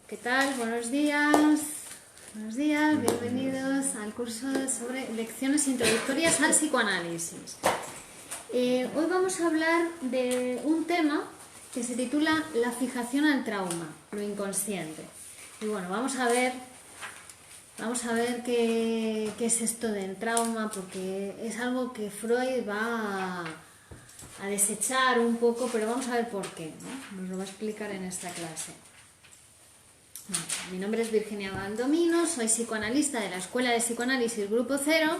¿Qué tal? Buenos días. Buenos días, bienvenidos al curso sobre lecciones introductorias al psicoanálisis. Hoy vamos a hablar de un tema que se titula la fijación al trauma, lo inconsciente. Y bueno, vamos a ver qué es esto del trauma, porque es algo que Freud va a desechar un poco, pero vamos a ver por qué, ¿no? Nos lo va a explicar en esta clase. Mi nombre es Virginia Baldomino, soy psicoanalista de la Escuela de Psicoanálisis Grupo Cero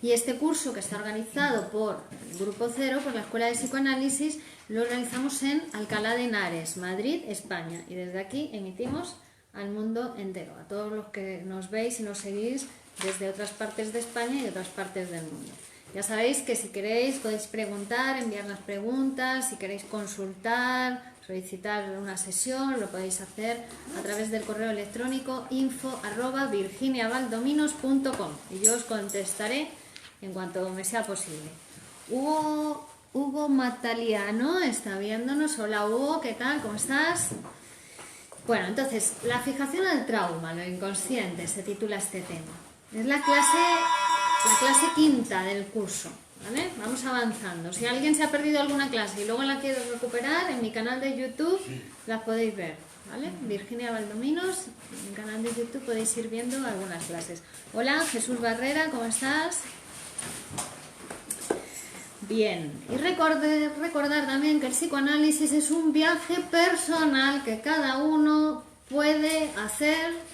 y este curso, que está organizado por el Grupo Cero, por la Escuela de Psicoanálisis, lo organizamos en Alcalá de Henares, Madrid, España, y desde aquí emitimos al mundo entero, a todos los que nos veis y nos seguís desde otras partes de España y de otras partes del mundo. Ya sabéis que si queréis podéis preguntar, enviar las preguntas, si queréis consultar, solicitar una sesión, lo podéis hacer a través del correo electrónico info@virginiabaldominos.com y yo os contestaré en cuanto me sea posible. Hugo Mataliano está viéndonos. Hola Hugo, ¿qué tal? ¿Cómo estás? Bueno, entonces, la fijación al trauma, lo inconsciente, se titula este tema. Es la clase quinta del curso, ¿vale? Vamos avanzando. Si alguien se ha perdido alguna clase y luego la quiere recuperar, en mi canal de YouTube las podéis ver, ¿vale? Virginia Baldominos, en mi canal de YouTube podéis ir viendo algunas clases. Hola, Jesús Barrera, ¿cómo estás? Bien, y recordar también que el psicoanálisis es un viaje personal que cada uno puede hacer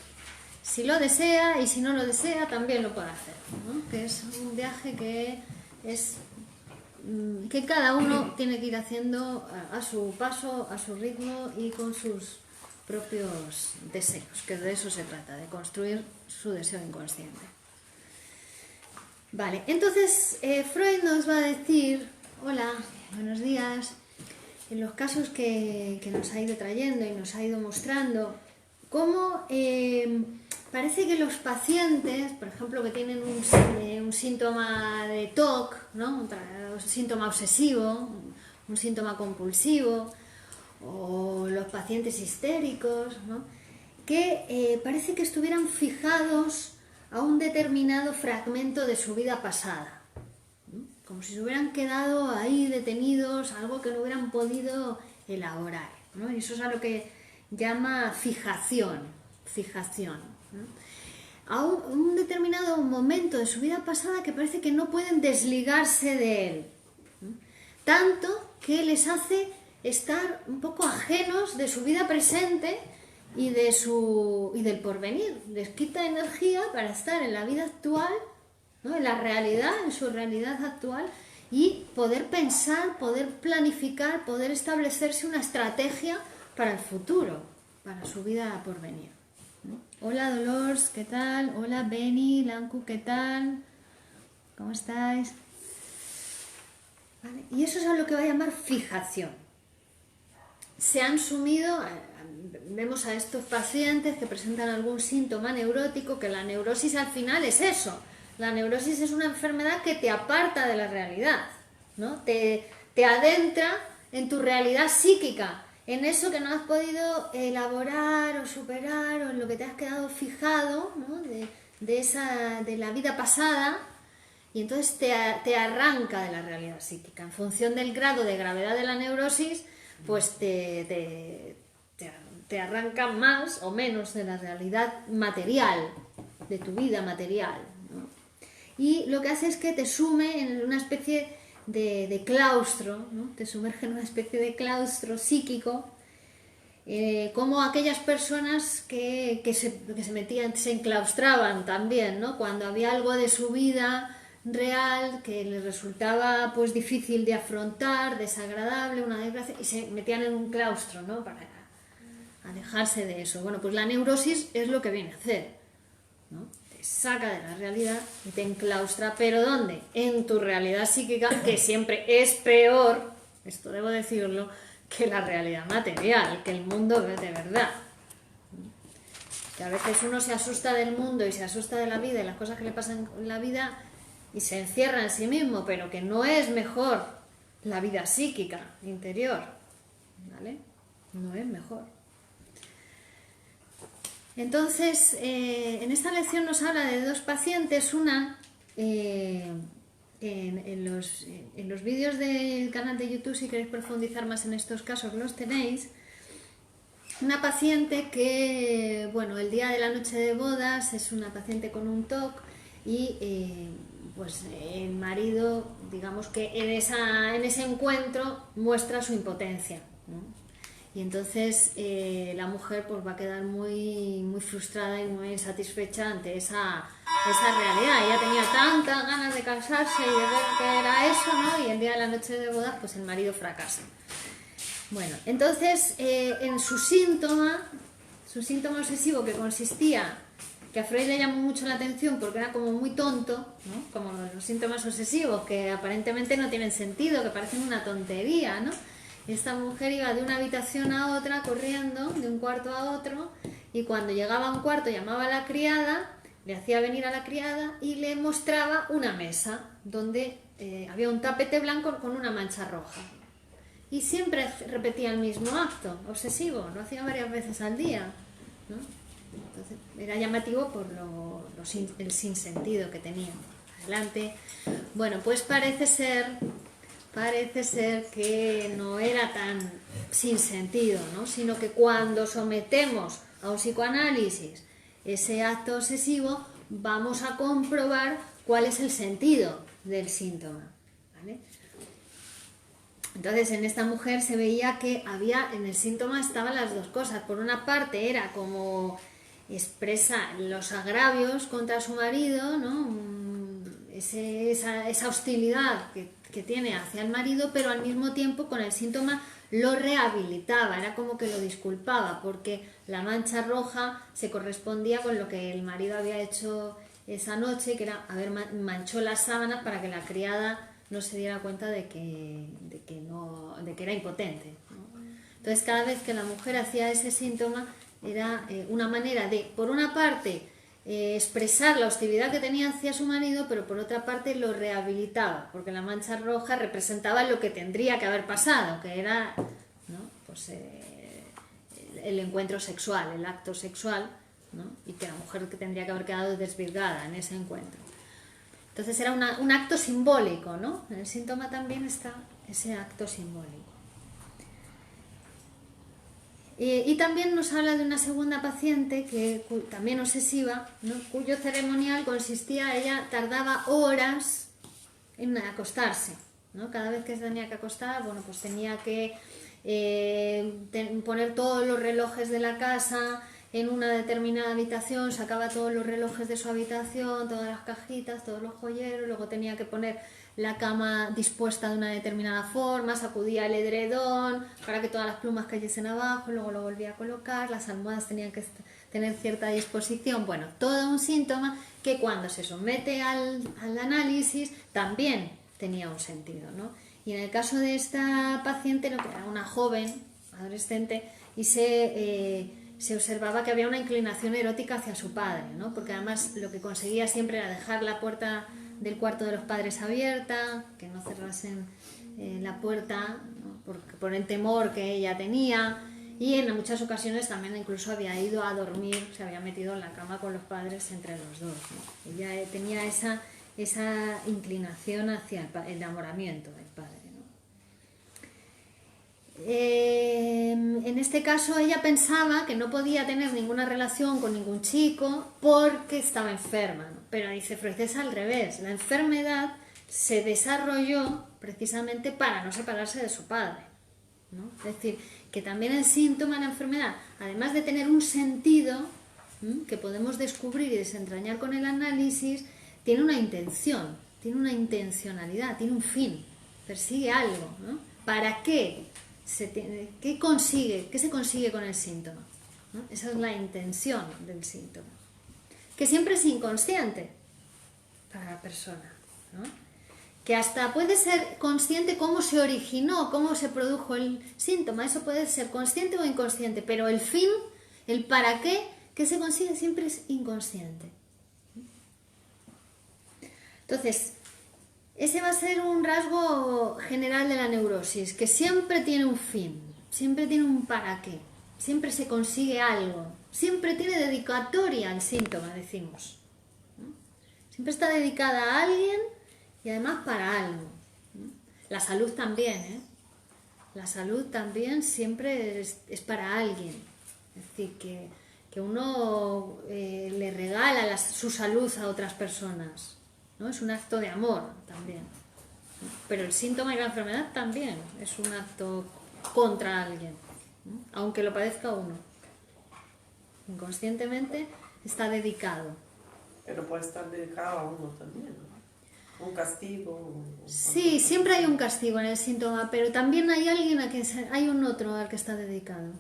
si lo desea, y si no lo desea también lo puede hacer, ¿no? Que es un viaje que cada uno tiene que ir haciendo a su paso, a su ritmo y con sus propios deseos, que de eso se trata, de construir su deseo inconsciente. Vale, entonces Freud nos va a decir, hola, buenos días, en los casos que nos ha ido trayendo y nos ha ido mostrando, cómo parece que los pacientes, por ejemplo, que tienen un síntoma de TOC, ¿no? Un síntoma obsesivo, un síntoma compulsivo, o los pacientes histéricos, ¿no? Que parece que estuvieran fijados a un determinado fragmento de su vida pasada, ¿no? Como si se hubieran quedado ahí detenidos, algo que no hubieran podido elaborar, ¿no? Y eso es a lo que llama fijación, ¿no? A un determinado momento de su vida pasada que parece que no pueden desligarse de él, ¿no? Tanto que les hace estar un poco ajenos de su vida presente y del porvenir. Les quita energía para estar en la vida actual, ¿no? En la realidad, en su realidad actual, y poder pensar, poder planificar, poder establecerse una estrategia para el futuro, para su vida por venir. Hola Dolores, ¿qué tal? Hola Beni, Lanku, ¿qué tal? ¿Cómo estáis? ¿Vale? Y eso es a lo que va a llamar fijación. Se han sumido, vemos a estos pacientes que presentan algún síntoma neurótico, que la neurosis al final es eso. La neurosis es una enfermedad que te aparta de la realidad, ¿no? Te adentra en tu realidad psíquica, en eso que no has podido elaborar o superar, o en lo que te has quedado fijado, ¿no? de la vida pasada, y entonces te arranca de la realidad psíquica. En función del grado de gravedad de la neurosis, pues te arranca más o menos de la realidad material, de tu vida material, ¿no? Y lo que hace es que te sume en una especie de claustro, ¿no? Te sumerge en una especie de claustro psíquico, como aquellas personas que se metían, se enclaustraban también, ¿no? Cuando había algo de su vida real que les resultaba pues difícil de afrontar, desagradable, una desgracia, y se metían en un claustro, ¿no? Para alejarse de eso. Bueno, pues la neurosis es lo que viene a hacer, ¿no? Te saca de la realidad y te enclaustra, pero ¿dónde? En tu realidad psíquica, que siempre es peor, esto debo decirlo, que la realidad material, que el mundo de verdad. Que a veces uno se asusta del mundo y se asusta de la vida y las cosas que le pasan en la vida y se encierra en sí mismo, pero que no es mejor la vida psíquica interior, ¿vale? No es mejor. Entonces, en esta lección nos habla de dos pacientes, una en los vídeos del canal de YouTube, si queréis profundizar más en estos casos, los tenéis. Una paciente que, bueno, el día de la noche de bodas es una paciente con un TOC y pues el marido, digamos que en ese encuentro muestra su impotencia, ¿no? Y entonces la mujer pues va a quedar muy frustrada y muy insatisfecha ante esa realidad. Ella tenía tantas ganas de casarse y de ver que era eso, ¿no? Y el día de la noche de bodas pues el marido fracasa. Bueno, entonces en su síntoma obsesivo, que consistía, que a Freud le llamó mucho la atención porque era como muy tonto, ¿no? Como los síntomas obsesivos, que aparentemente no tienen sentido, que parecen una tontería, ¿no? Esta mujer iba de una habitación a otra corriendo, de un cuarto a otro, y cuando llegaba a un cuarto llamaba a la criada, le hacía venir a la criada y le mostraba una mesa donde había un tapete blanco con una mancha roja. Y siempre repetía el mismo acto obsesivo, lo hacía varias veces al día, ¿no? Entonces, era llamativo por el sinsentido que tenía. Adelante. Bueno, pues parece ser que no era tan sin sentido, ¿no? Sino que cuando sometemos a un psicoanálisis ese acto obsesivo, vamos a comprobar cuál es el sentido del síntoma, ¿vale? Entonces en esta mujer se veía que en el síntoma estaban las dos cosas. Por una parte era como expresa los agravios contra su marido, ¿no? Esa hostilidad que tiene hacia el marido, pero al mismo tiempo con el síntoma lo rehabilitaba, era como que lo disculpaba, porque la mancha roja se correspondía con lo que el marido había hecho esa noche, que era manchó las sábanas para que la criada no se diera cuenta de que era impotente, ¿no? Entonces cada vez que la mujer hacía ese síntoma era una manera de, por una parte, expresar la hostilidad que tenía hacia su marido, pero por otra parte lo rehabilitaba, porque la mancha roja representaba lo que tendría que haber pasado, que era, ¿no? Pues, el encuentro sexual, el acto sexual, ¿no? Y que la mujer que tendría que haber quedado desvirgada en ese encuentro. Entonces era un acto simbólico, ¿no? En el síntoma también está ese acto simbólico. Y también nos habla de una segunda paciente, también obsesiva, ¿no? Cuyo ceremonial consistía, ella tardaba horas en acostarse, ¿no? Cada vez que se tenía que acostar, bueno, pues tenía que poner todos los relojes de la casa en una determinada habitación, sacaba todos los relojes de su habitación, todas las cajitas, todos los joyeros, luego tenía que poner la cama dispuesta de una determinada forma, sacudía el edredón para que todas las plumas cayesen abajo, luego lo volvía a colocar, las almohadas tenían que tener cierta disposición, bueno, todo un síntoma que cuando se somete al análisis también tenía un sentido, ¿no? Y en el caso de esta paciente, lo que era una joven, adolescente, y se observaba que había una inclinación erótica hacia su padre, ¿no? Porque además lo que conseguía siempre era dejar la puerta del cuarto de los padres abierta, que no cerrasen la puerta, ¿no? por el temor que ella tenía, y en muchas ocasiones también incluso había ido a dormir, se había metido en la cama con los padres entre los dos, ¿no? Ella tenía esa inclinación hacia el enamoramiento del padre, ¿no? En este caso ella pensaba que no podía tener ninguna relación con ningún chico porque estaba enferma, ¿no? Pero dice Freud, es al revés, la enfermedad se desarrolló precisamente para no separarse de su padre, ¿no? Es decir, que también el síntoma de la enfermedad, además de tener un sentido que podemos descubrir y desentrañar con el análisis, tiene una intención, tiene una intencionalidad, tiene un fin, persigue algo, ¿no? ¿Para qué? ¿Qué se consigue con el síntoma? ¿No? Esa es la intención del síntoma, que siempre es inconsciente para la persona, ¿no? Que hasta puede ser consciente cómo se originó, cómo se produjo el síntoma, eso puede ser consciente o inconsciente, pero el fin, el para qué que se consigue siempre es inconsciente. Entonces, ese va a ser un rasgo general de la neurosis, que siempre tiene un fin, siempre tiene un para qué, siempre se consigue algo, siempre tiene dedicatoria el síntoma, decimos, ¿no? Siempre está dedicada a alguien y además para algo, ¿no? La salud también, ¿eh? La salud también siempre es para alguien, es decir, que uno le regala su salud a otras personas, ¿no? Es un acto de amor también, ¿no? Pero el síntoma y la enfermedad también es un acto contra alguien, ¿no? Aunque lo padezca uno. Inconscientemente está dedicado. Pero puede estar dedicado a uno también, ¿no? Un castigo. Sí, siempre hay un castigo en el síntoma, pero también hay alguien hay un otro al que está dedicado,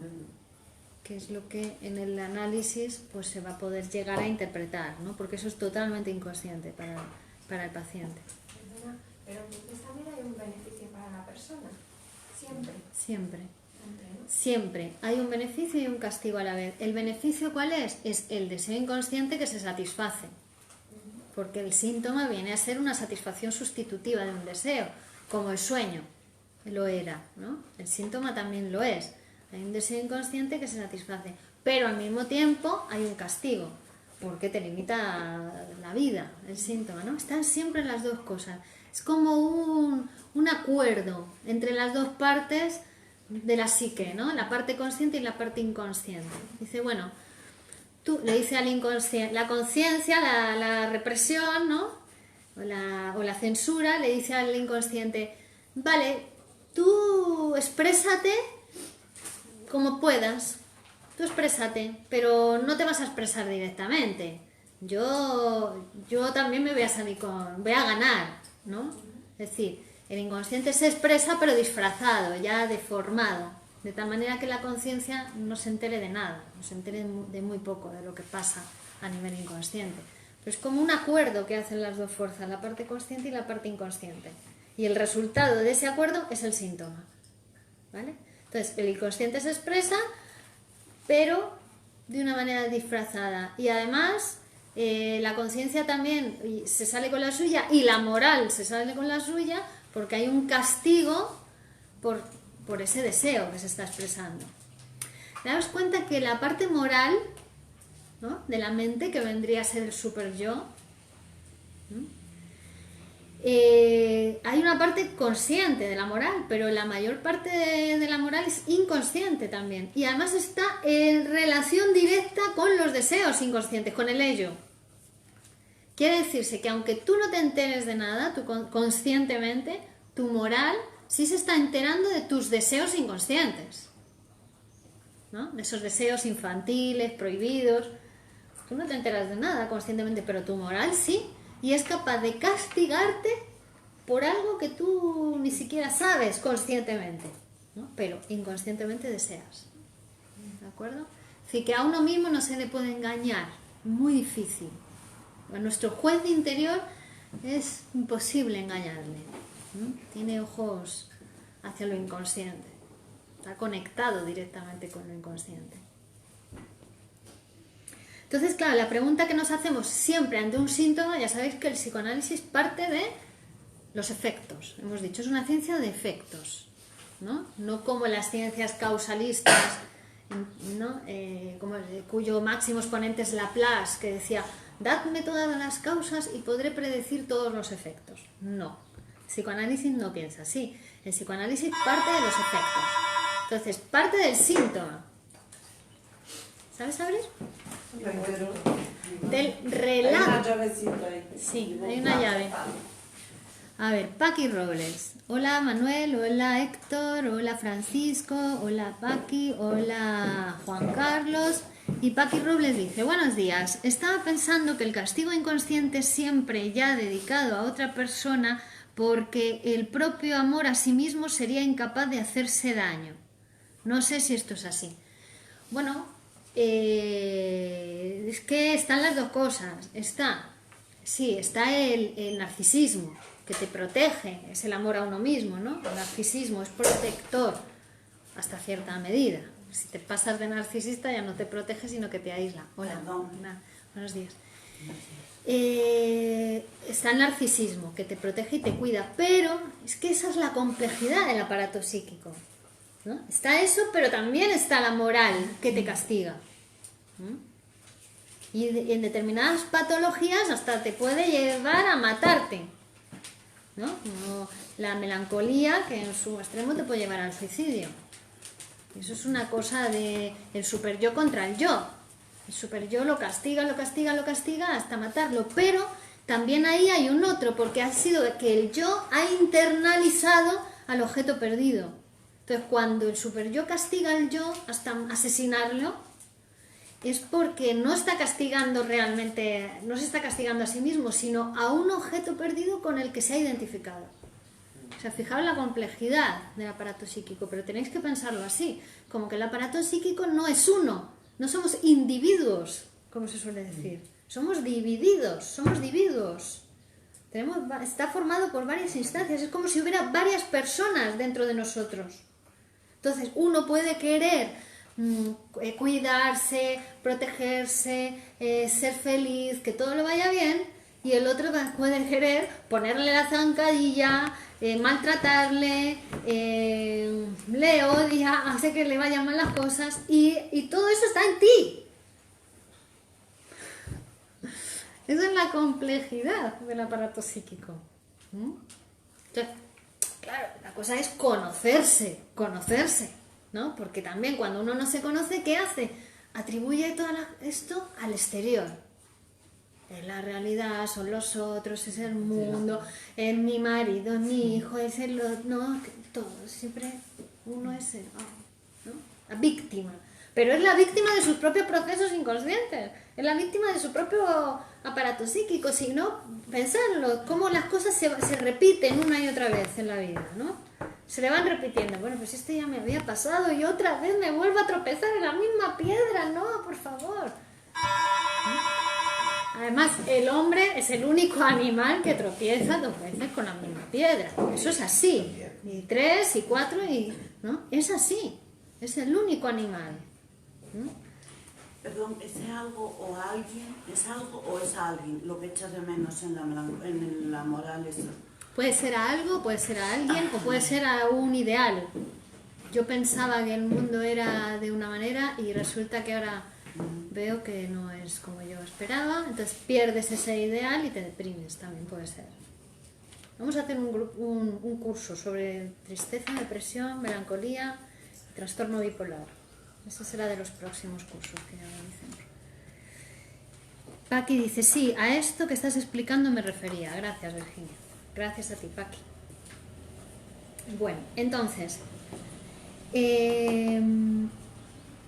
que es lo que en el análisis pues se va a poder llegar a interpretar, ¿no? Porque eso es totalmente inconsciente para el paciente. Perdona, pero entonces también hay un beneficio para la persona, siempre. Siempre. Siempre, ¿no? Siempre hay un beneficio y un castigo a la vez. ¿El beneficio cuál es? Es el deseo inconsciente que se satisface. Porque el síntoma viene a ser una satisfacción sustitutiva de un deseo, como el sueño lo era, ¿no? El síntoma también lo es. Hay un deseo inconsciente que se satisface, pero al mismo tiempo hay un castigo, porque te limita la vida, el síntoma, ¿no? Están siempre las dos cosas. Es como un acuerdo entre las dos partes de la psique, ¿no? La parte consciente y la parte inconsciente. Dice, bueno, tú le dices al inconsciente, la conciencia, la represión, ¿no? O la censura, le dice al inconsciente, vale, tú exprésate como puedas, tú exprésate, pero no te vas a expresar directamente. Yo también me voy a salir voy a ganar, ¿no? Es decir, el inconsciente se expresa pero disfrazado, ya deformado, de tal manera que la conciencia no se entere de nada, no se entere de muy poco de lo que pasa a nivel inconsciente. Pero es como un acuerdo que hacen las dos fuerzas, la parte consciente y la parte inconsciente. Y el resultado de ese acuerdo es el síntoma, ¿vale? Entonces, el inconsciente se expresa, pero de una manera disfrazada. Y además, la conciencia también se sale con la suya y la moral se sale con la suya porque hay un castigo por ese deseo que se está expresando. Daos cuenta que la parte moral, ¿no?, de la mente, que vendría a ser el super yo, ¿no?, hay una parte consciente de la moral, pero la mayor parte de la moral es inconsciente también. Y además está en relación directa con los deseos inconscientes, con el ello. Quiere decirse que aunque tú no te enteres de nada, tú conscientemente, tu moral sí se está enterando de tus deseos inconscientes, ¿no? De esos deseos infantiles, prohibidos. Tú no te enteras de nada conscientemente, pero tu moral sí. Y es capaz de castigarte por algo que tú ni siquiera sabes conscientemente, ¿no?, pero inconscientemente deseas. ¿De acuerdo? Así que a uno mismo no se le puede engañar, muy difícil. A nuestro juez interior es imposible engañarle, ¿no? Tiene ojos hacia lo inconsciente, está conectado directamente con lo inconsciente. Entonces, claro, la pregunta que nos hacemos siempre ante un síntoma, ya sabéis que el psicoanálisis parte de los efectos. Hemos dicho, es una ciencia de efectos, ¿no? No como las ciencias causalistas, ¿no? Cuyo máximo exponente es Laplace, que decía, dadme todas las causas y podré predecir todos los efectos. No, el psicoanálisis no piensa así. El psicoanálisis parte de los efectos. Entonces, parte del síntoma. ¿Sabes abrir? Del relato. Hay una llavecita ahí. Sí, hay una llave. A ver, Paqui Robles. Hola Manuel, hola Héctor, hola Francisco, hola Paqui, hola Juan Carlos. Y Paqui Robles dice, buenos días, estaba pensando que el castigo inconsciente es siempre ya dedicado a otra persona porque el propio amor a sí mismo sería incapaz de hacerse daño. No sé si esto es así. Bueno, es que están las dos cosas. Está el narcisismo, que te protege, es el amor a uno mismo, ¿no? El narcisismo es protector hasta cierta medida. Si te pasas de narcisista ya no te protege, sino que te aísla. Hola, buenos días. Está el narcisismo, que te protege y te cuida, pero es que esa es la complejidad del aparato psíquico. ¿no? Está eso, pero también está la moral que te castiga. Y en determinadas patologías hasta te puede llevar a matarte, ¿no? Como la melancolía, que en su extremo te puede llevar al suicidio. Eso es una cosa de el superyo contra el yo. El superyo lo castiga hasta matarlo, pero también ahí hay un otro, porque ha sido que el yo ha internalizado al objeto perdido. Entonces, cuando el superyo castiga al yo hasta asesinarlo, es porque no está castigando realmente, no se está castigando a sí mismo, sino a un objeto perdido con el que se ha identificado. O sea, fijaos la complejidad del aparato psíquico, pero tenéis que pensarlo así, como que el aparato psíquico no es uno, no somos individuos, como se suele decir, somos divididos, somos individuos. Está formado por varias instancias, es como si hubiera varias personas dentro de nosotros. Entonces, uno puede querer cuidarse, protegerse, ser feliz, que todo le vaya bien, y el otro puede querer ponerle la zancadilla, maltratarle, le odia, hace que le vayan mal las cosas, y todo eso está en ti. Esa es la complejidad del aparato psíquico. Entonces, claro, la cosa es conocerse, ¿no? Porque también cuando uno no se conoce, ¿qué hace? Atribuye todo esto al exterior. Es la realidad, son los otros, es el mundo, es mi marido, es mi hijo, es el otro, no, todo, siempre uno es el, ¿no? La víctima. Pero es la víctima de sus propios procesos inconscientes, es la víctima de su propio aparato psíquico. Si no, pensarlo, cómo las cosas se repiten una y otra vez en la vida, ¿no? Se le van repitiendo, bueno, pues esto ya me había pasado y otra vez me vuelvo a tropezar en la misma piedra, no, por favor. Además, el hombre es el único animal que tropieza 2 veces con la misma piedra. Eso es así. Y 3, y 4, y ¿no? Es así. Es el único animal. Perdón, ¿es algo o alguien? ¿Es algo o es alguien lo que echas de menos en la moral? Eso? Puede ser a algo, puede ser a alguien o puede ser a un ideal. Yo pensaba que el mundo era de una manera y resulta que ahora veo que no es como yo esperaba, entonces pierdes ese ideal y te deprimes, también puede ser. Vamos a hacer un curso sobre tristeza, depresión, melancolía y trastorno bipolar. Ese será de los próximos cursos que organicemos. Paqui dice, sí, a esto que estás explicando me refería. Gracias, Virginia. Gracias a ti, Paqui. Bueno, entonces,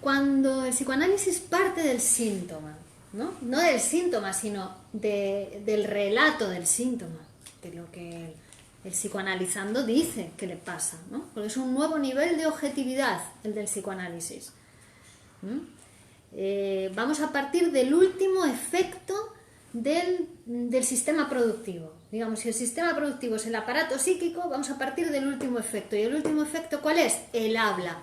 cuando el psicoanálisis parte del síntoma, no del síntoma, sino del relato del síntoma, de lo que el psicoanalizando dice que le pasa, ¿no? Porque es un nuevo nivel de objetividad el del psicoanálisis. Vamos a partir del último efecto del sistema productivo. Digamos, si el sistema productivo es el aparato psíquico, vamos a partir del último efecto. ¿Y el último efecto cuál es? El habla.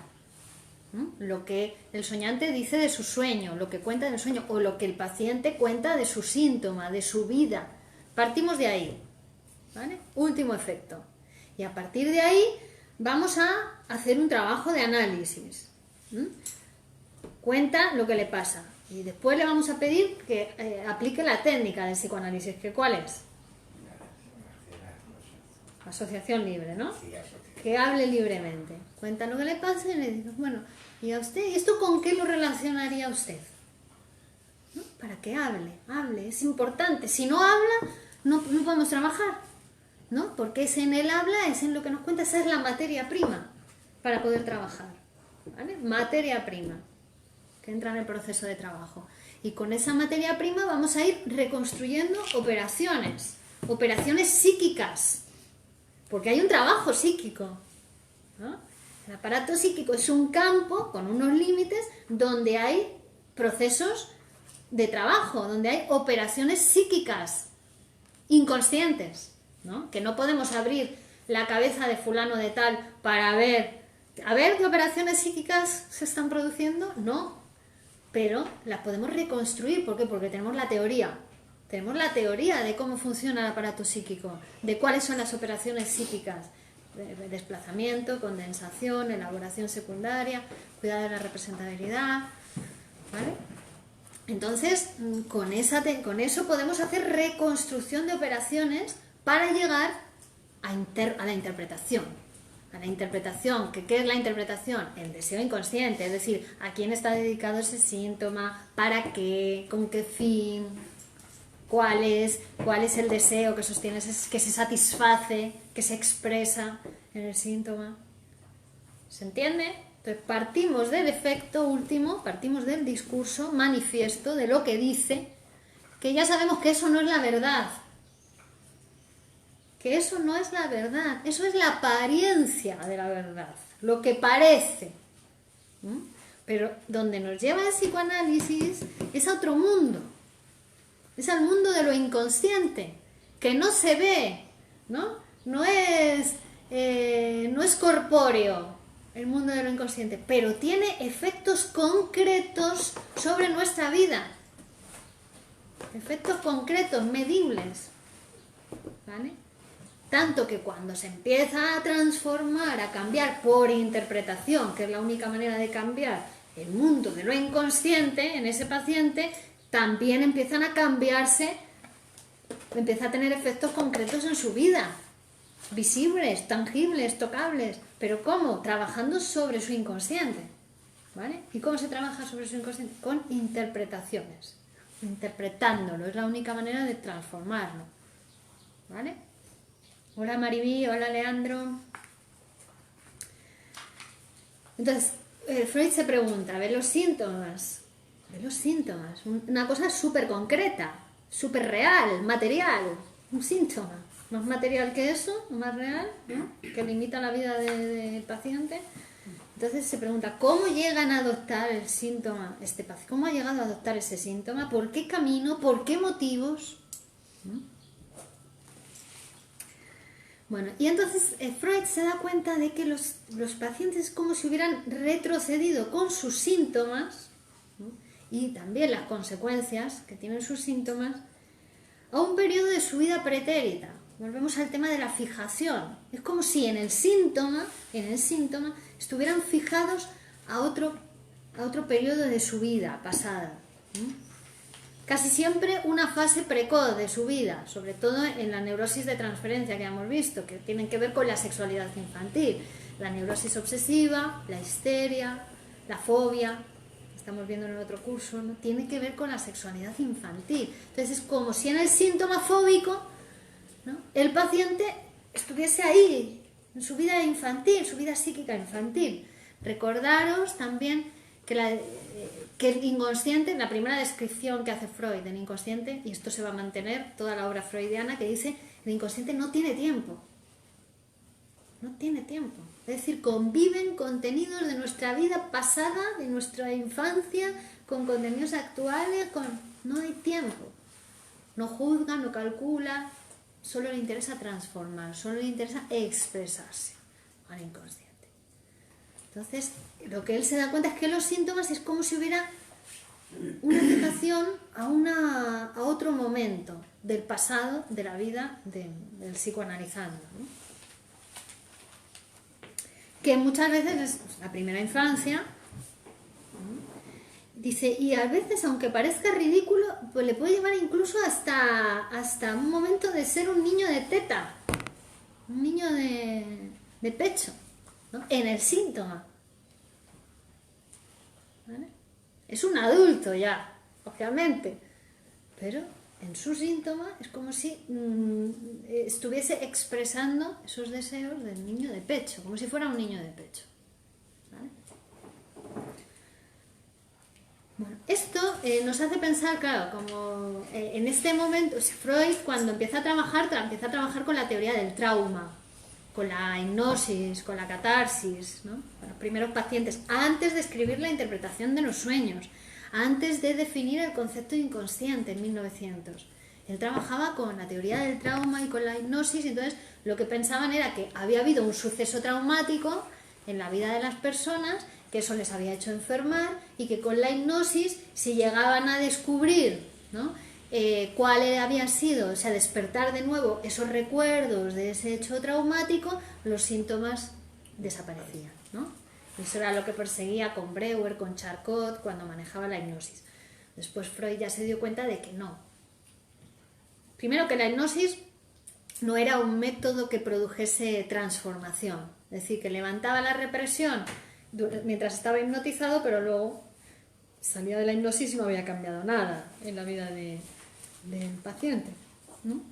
Lo que el soñante dice de su sueño, lo que cuenta del sueño, o lo que el paciente cuenta de su síntoma, de su vida. Partimos de ahí, ¿vale? Último efecto. Y a partir de ahí vamos a hacer un trabajo de análisis. Cuenta lo que le pasa. Y después le vamos a pedir que aplique la técnica del psicoanálisis, que ¿cuál es? Asociación libre, ¿no? Que hable libremente. Cuenta lo que le pasa y le digo, bueno, ¿y a usted? ¿Y esto con qué lo relacionaría usted? ¿No? Para que hable, es importante. Si no habla, no podemos trabajar, ¿no? Porque es en el habla, es en lo que nos cuenta, esa es la materia prima para poder trabajar, ¿vale? Materia prima, que entra en el proceso de trabajo. Y con esa materia prima vamos a ir reconstruyendo operaciones psíquicas, porque hay un trabajo psíquico, ¿no? El aparato psíquico es un campo con unos límites donde hay procesos de trabajo, donde hay operaciones psíquicas inconscientes, ¿no? Que no podemos abrir la cabeza de fulano de tal para ver qué operaciones psíquicas se están produciendo, no, pero las podemos reconstruir. ¿Por qué? Porque tenemos la teoría. Tenemos la teoría de cómo funciona el aparato psíquico, de cuáles son las operaciones psíquicas. desplazamiento, condensación, elaboración secundaria, cuidado de la representabilidad, ¿vale? Entonces, con eso podemos hacer reconstrucción de operaciones para llegar a la interpretación. A la interpretación, ¿qué es la interpretación? El deseo inconsciente, es decir, a quién está dedicado ese síntoma, para qué, con qué fin, cuál es el deseo que sostiene, que se satisface, que se expresa en el síntoma. ¿Se entiende? Entonces partimos del efecto último, partimos del discurso manifiesto, de lo que dice, que ya sabemos que eso no es la verdad. Que eso no es la verdad, eso es la apariencia de la verdad, lo que parece. Pero donde nos lleva el psicoanálisis es a otro mundo, es al mundo de lo inconsciente, que no se ve, no es corpóreo el mundo de lo inconsciente, pero tiene efectos concretos sobre nuestra vida, efectos concretos, medibles, ¿vale? Tanto que cuando se empieza a transformar, a cambiar por interpretación, que es la única manera de cambiar el mundo de lo inconsciente en ese paciente, también empiezan a cambiarse, empieza a tener efectos concretos en su vida, visibles, tangibles, tocables. ¿Pero cómo? Trabajando sobre su inconsciente, ¿vale? ¿Y cómo se trabaja sobre su inconsciente? Con interpretaciones, interpretándolo, es la única manera de transformarlo, ¿vale? Hola Maribí, hola Leandro. Entonces, Freud se pregunta, ¿ve los síntomas? ¿Ve los síntomas? Una cosa súper concreta, súper real, material, un síntoma. Más material que eso, más real, ¿no? Que limita la vida del paciente. Entonces se pregunta, ¿cómo llegan a adoptar el síntoma este paciente? ¿Cómo ha llegado a adoptar ese síntoma? ¿Por qué camino? ¿Por qué motivos? Bueno, y entonces Freud se da cuenta de que los pacientes es como si hubieran retrocedido con sus síntomas, ¿no? Y también las consecuencias que tienen sus síntomas a un periodo de su vida pretérita. Volvemos al tema de la fijación. Es como si en el síntoma estuvieran fijados a otro periodo de su vida pasada. Casi siempre una fase precoz de su vida, sobre todo en la neurosis de transferencia que hemos visto, que tienen que ver con la sexualidad infantil, la neurosis obsesiva, la histeria, la fobia, estamos viendo en el otro curso, ¿no? Tiene que ver con la sexualidad infantil. Entonces es como si en el síntoma fóbico, ¿no?, el paciente estuviese ahí, en su vida infantil, su vida psíquica infantil. Recordaros también que el inconsciente, la primera descripción que hace Freud del inconsciente, y esto se va a mantener toda la obra freudiana, que dice el inconsciente no tiene tiempo. No tiene tiempo. Es decir, conviven contenidos de nuestra vida pasada, de nuestra infancia, con contenidos actuales, no hay tiempo. No juzga, no calcula, solo le interesa transformar, solo le interesa expresarse al inconsciente. Entonces, lo que él se da cuenta es que los síntomas es como si hubiera una fijación a otro momento del pasado, de la vida del psicoanalizando, ¿no? Que muchas veces es la primera infancia, ¿no? Dice, y a veces, aunque parezca ridículo, pues le puede llevar incluso hasta un momento de ser un niño de teta, un niño de pecho, ¿no?, en el síntoma. ¿Vale? Es un adulto ya, obviamente, pero en su síntoma es como si estuviese expresando esos deseos del niño de pecho, como si fuera un niño de pecho. ¿Vale? Bueno, esto nos hace pensar, claro, como en este momento, Freud cuando empieza a trabajar con la teoría del trauma, con la hipnosis, con la catarsis, ¿no?, con los primeros pacientes, antes de escribir la interpretación de los sueños, antes de definir el concepto de inconsciente en 1900. Él trabajaba con la teoría del trauma y con la hipnosis, y entonces lo que pensaban era que había habido un suceso traumático en la vida de las personas, que eso les había hecho enfermar, y que con la hipnosis, si llegaban a descubrir, ¿no?, cuál había sido, o sea, despertar de nuevo esos recuerdos de ese hecho traumático, los síntomas desaparecían, ¿no? Eso era lo que perseguía con Breuer, con Charcot, cuando manejaba la hipnosis. Después Freud ya se dio cuenta de que no. Primero, que la hipnosis no era un método que produjese transformación, es decir, que levantaba la represión mientras estaba hipnotizado, pero luego salía de la hipnosis y no había cambiado nada en la vida del paciente, ¿no?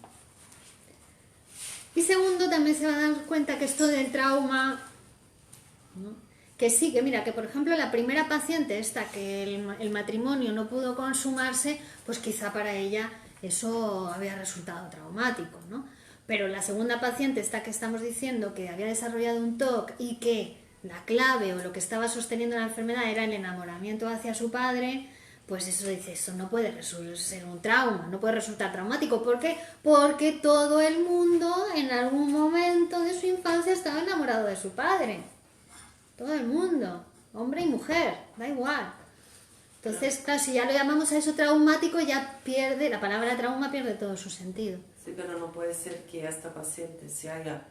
Y segundo, también se va a dar cuenta que esto del trauma, ¿no? Que sí, que mira, que por ejemplo la primera paciente esta, que el matrimonio no pudo consumarse, pues quizá para ella eso había resultado traumático, ¿no? Pero la segunda paciente esta que estamos diciendo, que había desarrollado un TOC y que la clave o lo que estaba sosteniendo la enfermedad era el enamoramiento hacia su padre, pues eso dice, eso no puede ser un trauma, no puede resultar traumático. ¿Por qué? Porque todo el mundo en algún momento de su infancia estaba enamorado de su padre. Todo el mundo, hombre y mujer, da igual. Entonces, claro, si ya lo llamamos a eso traumático, ya pierde, la palabra trauma pierde todo su sentido. Sí, pero no puede ser que esta paciente se haya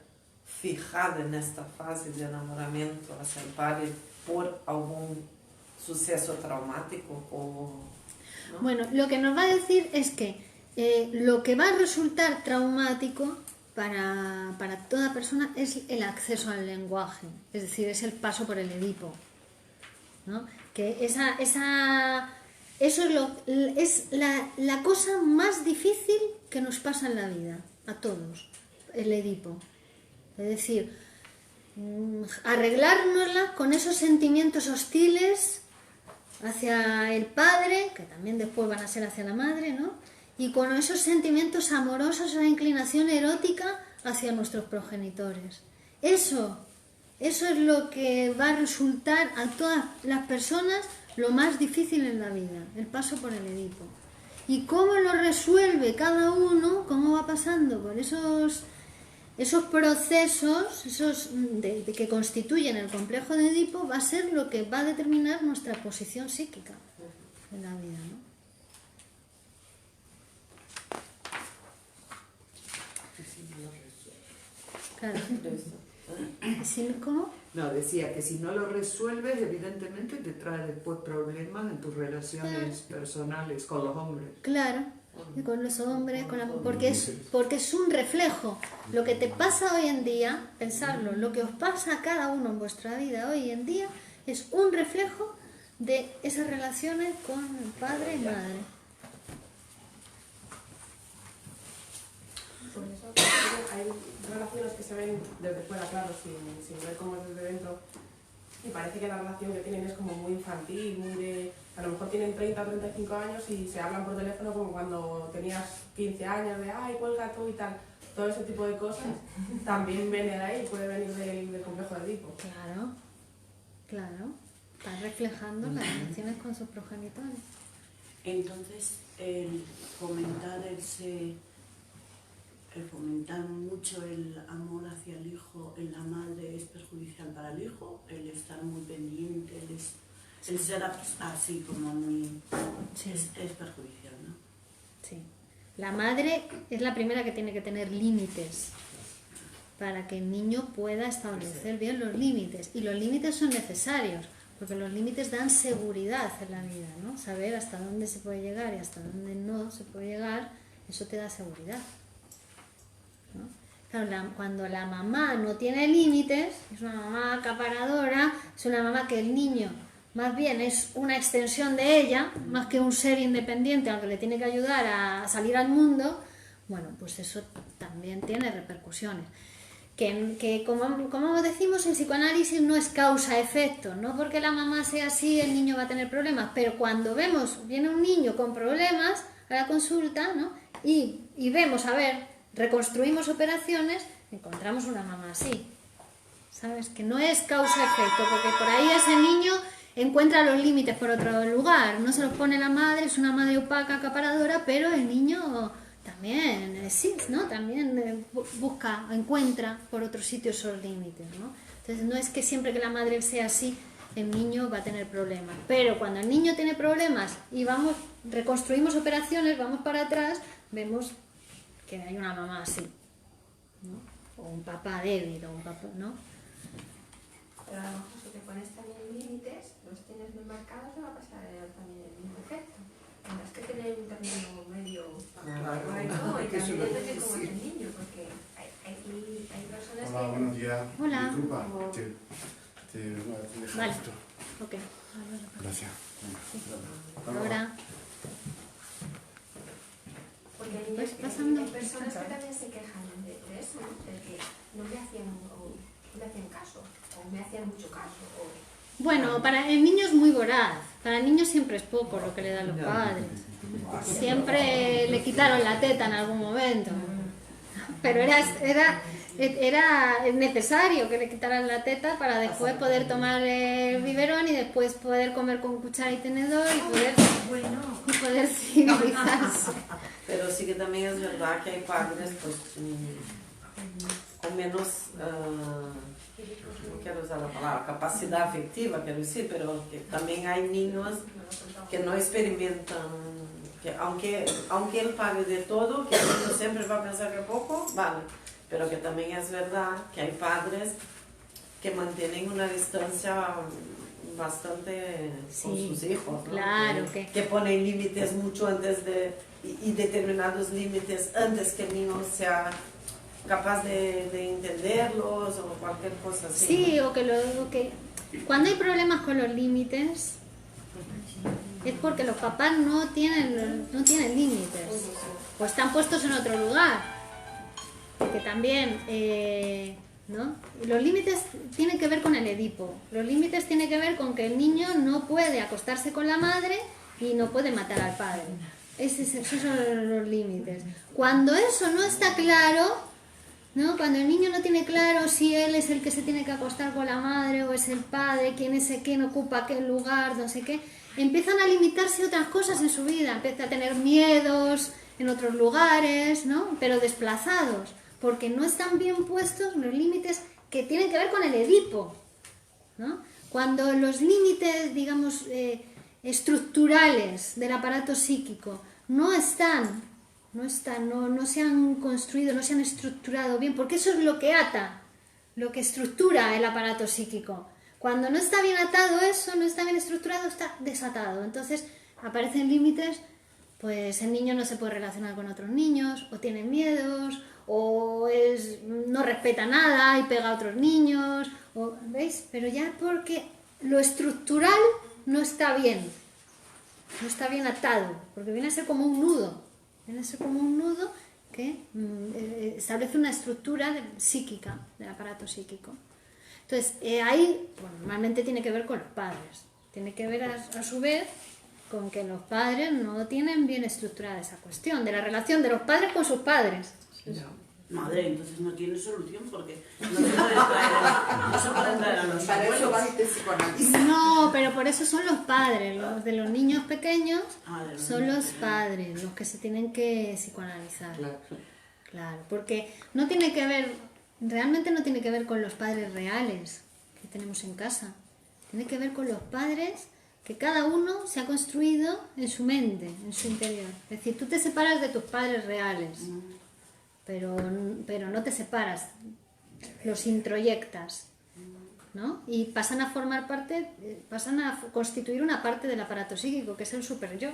fijado en esta fase de enamoramiento hacia el padre por algún suceso traumático o... ¿no? Bueno, lo que nos va a decir es que lo que va a resultar traumático para toda persona es el acceso al lenguaje, es decir, es el paso por el Edipo, ¿no? Que eso es la cosa más difícil que nos pasa en la vida, a todos, el Edipo. Es decir, arreglárnosla con esos sentimientos hostiles hacia el padre, que también después van a ser hacia la madre, ¿no? Y con esos sentimientos amorosos, esa inclinación erótica hacia nuestros progenitores. Eso es lo que va a resultar a todas las personas lo más difícil en la vida, el paso por el Edipo. Y cómo lo resuelve cada uno, cómo va pasando por esos procesos que constituyen el complejo de Edipo, va a ser lo que va a determinar nuestra posición psíquica en la vida, ¿no? Claro. ¿Cómo? No, decía que si no lo resuelves, evidentemente te trae después problemas en tus relaciones personales con los hombres. Claro, y con los hombres, porque es un reflejo. Lo que te pasa hoy en día, pensarlo, lo que os pasa a cada uno en vuestra vida hoy en día es un reflejo de esas relaciones con padre y madre. Por eso hay relaciones que se ven desde fuera, claro, sin ver cómo es desde dentro. Y parece que la relación que tienen es como muy infantil, muy de... A lo mejor tienen 30 o 35 años y se hablan por teléfono como cuando tenías 15 años, de ¡ay, cuelga tú! Y tal. Todo ese tipo de cosas también viene de ahí, puede venir del complejo de Edipo. Claro. Está reflejando las relaciones con sus progenitores. Entonces, el fomentar mucho el amor hacia el hijo en la madre es perjudicial para el hijo, el estar muy pendiente, el ser así como muy... Sí. Es perjudicial, ¿no? Sí. La madre es la primera que tiene que tener límites para que el niño pueda establecer bien los límites. Y los límites son necesarios, porque los límites dan seguridad en la vida, ¿no? Saber hasta dónde se puede llegar y hasta dónde no se puede llegar, eso te da seguridad, ¿no? Claro, cuando la mamá no tiene límites, es una mamá acaparadora, es una mamá que el niño más bien es una extensión de ella, más que un ser independiente, aunque le tiene que ayudar a salir al mundo, bueno, pues eso también tiene repercusiones. Que como decimos, el psicoanálisis no es causa-efecto, no porque la mamá sea así el niño va a tener problemas, pero cuando viene un niño con problemas a la consulta, ¿no? y vemos, reconstruimos operaciones, encontramos una mamá así, ¿sabes? Que no es causa-efecto, porque por ahí ese niño encuentra los límites por otro lugar, no se los pone la madre, es una madre opaca, acaparadora, pero el niño también ¿no? También encuentra por otro sitio esos límites, ¿no? Entonces no es que siempre que la madre sea así el niño va a tener problemas. Pero cuando el niño tiene problemas y reconstruimos operaciones, vamos para atrás, vemos que hay una mamá así, ¿no? O un papá débil, o un papá, ¿no? Pero a lo mejor si te pones también límites, los tienes bien marcados, te va a pasar también el mismo efecto. Tendrás que tener un término medio Claro, correcto y que eso también lo depende cómo es sí. el niño, porque hay personas Hola, que... buenos días. Hola. Disculpa, te dejo Vale. esto. Ok. Gracias. Ahora, Porque hay, Pues niños pasando. hay personas que también se quejan de eso, ¿no? De que no me hacían caso, o me hacían mucho caso, o... bueno, para el niño es muy voraz. Para el niño siempre es poco lo que le dan los padres. Siempre le quitaron la teta en algún momento. Pero era necesario que le quitaran la teta para después poder tomar el biberón y después poder comer con cuchara y tenedor y poder civilizarse. Pero sí que también es verdad que hay padres pues, con menos, no quiero usar la palabra, capacidad afectiva, quiero decir, pero que también hay niños que no experimentan, que aunque él pague de todo, que el niño siempre va a pensar que poco, vale, pero que también es verdad que hay padres que mantienen una distancia bastante con Sí, sus hijos, ¿no? claro que ponen límites mucho antes de, y determinados límites antes que el niño sea capaz de entenderlos o cualquier cosa así. Sí, o que cuando hay problemas con los límites es porque los papás no tienen límites o están puestos en otro lugar. Porque también, ¿no? Los límites tienen que ver con el Edipo. Los límites tienen que ver con que el niño no puede acostarse con la madre y no puede matar al padre. Esos son los límites. Cuando eso no está claro, ¿no? Cuando el niño no tiene claro si él es el que se tiene que acostar con la madre o es el padre, quién ocupa qué lugar, no sé qué, empiezan a limitarse otras cosas en su vida, empieza a tener miedos en otros lugares, ¿no? Pero desplazados, porque no están bien puestos los límites que tienen que ver con el Edipo, ¿no? Cuando los límites, digamos, estructurales del aparato psíquico no se han construido, no se han estructurado bien, porque eso es lo que ata, lo que estructura el aparato psíquico. Cuando no está bien atado eso, no está bien estructurado, está desatado. Entonces aparecen límites, pues el niño no se puede relacionar con otros niños, o tiene miedos, o no respeta nada y pega a otros niños, ¿veis? Pero ya porque lo estructural no está bien atado, porque viene a ser como un nudo. Viene a ser como un nudo que establece una estructura psíquica del aparato psíquico. Entonces, ahí pues, normalmente tiene que ver con los padres. Tiene que ver a su vez con que los padres no tienen bien estructurada esa cuestión de la relación de los padres con sus padres. Madre, entonces no tiene solución porque no se puede traer a los Para eso abuelos. vas y te psicoanalizas. No, pero por eso son los padres, los de los niños pequeños De los son niños los pequeños. padres los que se tienen que psicoanalizar. Claro. Claro, porque no tiene que ver, realmente no tiene que ver con los padres reales que tenemos en casa. Tiene que ver con los padres que cada uno se ha construido en su mente, en su interior. Es decir, tú te separas de tus padres reales, pero no te separas, los introyectas, ¿no? Y pasan a formar parte, pasan a constituir una parte del aparato psíquico, que es el superyo.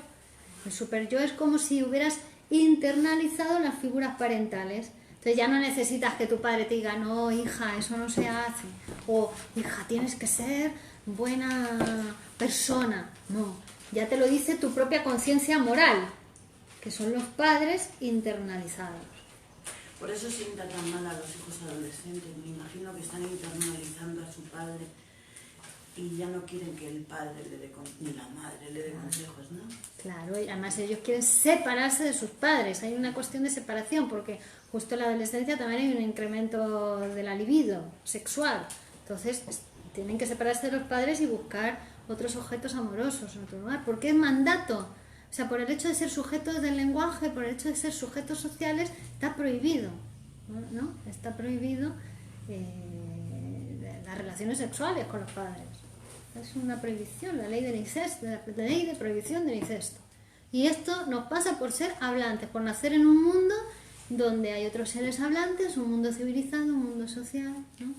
El superyo es como si hubieras internalizado las figuras parentales. Entonces ya no necesitas que tu padre te diga, no, hija, eso no se hace, o hija, tienes que ser buena persona. No, ya te lo dice tu propia conciencia moral, que son los padres internalizados. Por eso sientan tan mal a los hijos adolescentes. Me imagino que están internalizando a su padre y ya no quieren que el padre ni la madre le dé consejos, ¿no? Claro, y además ellos quieren separarse de sus padres. Hay una cuestión de separación porque justo en la adolescencia también hay un incremento de la libido sexual. Entonces tienen que separarse de los padres y buscar otros objetos amorosos en otro lugar. Porque es mandato. O sea, por el hecho de ser sujetos del lenguaje, por el hecho de ser sujetos sociales, está prohibido, ¿no? Está prohibido las relaciones sexuales con los padres. Es una prohibición, la ley del incesto, la ley de prohibición del incesto. Y esto nos pasa por ser hablantes, por nacer en un mundo donde hay otros seres hablantes, un mundo civilizado, un mundo social, ¿no?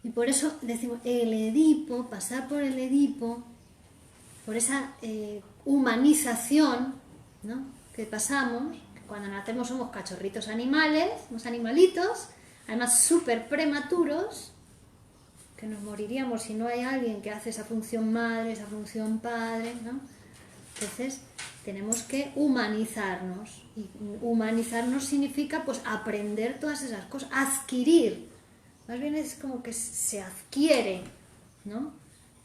Y por eso decimos, el Edipo, pasar por el Edipo, por esa humanización, ¿no?, que pasamos, que cuando nacemos somos cachorritos animales, somos animalitos, además súper prematuros, que nos moriríamos si no hay alguien que hace esa función madre, esa función padre, ¿no? Entonces tenemos que humanizarnos, y humanizarnos significa pues aprender todas esas cosas, adquirir, más bien es como que se adquiere, ¿no?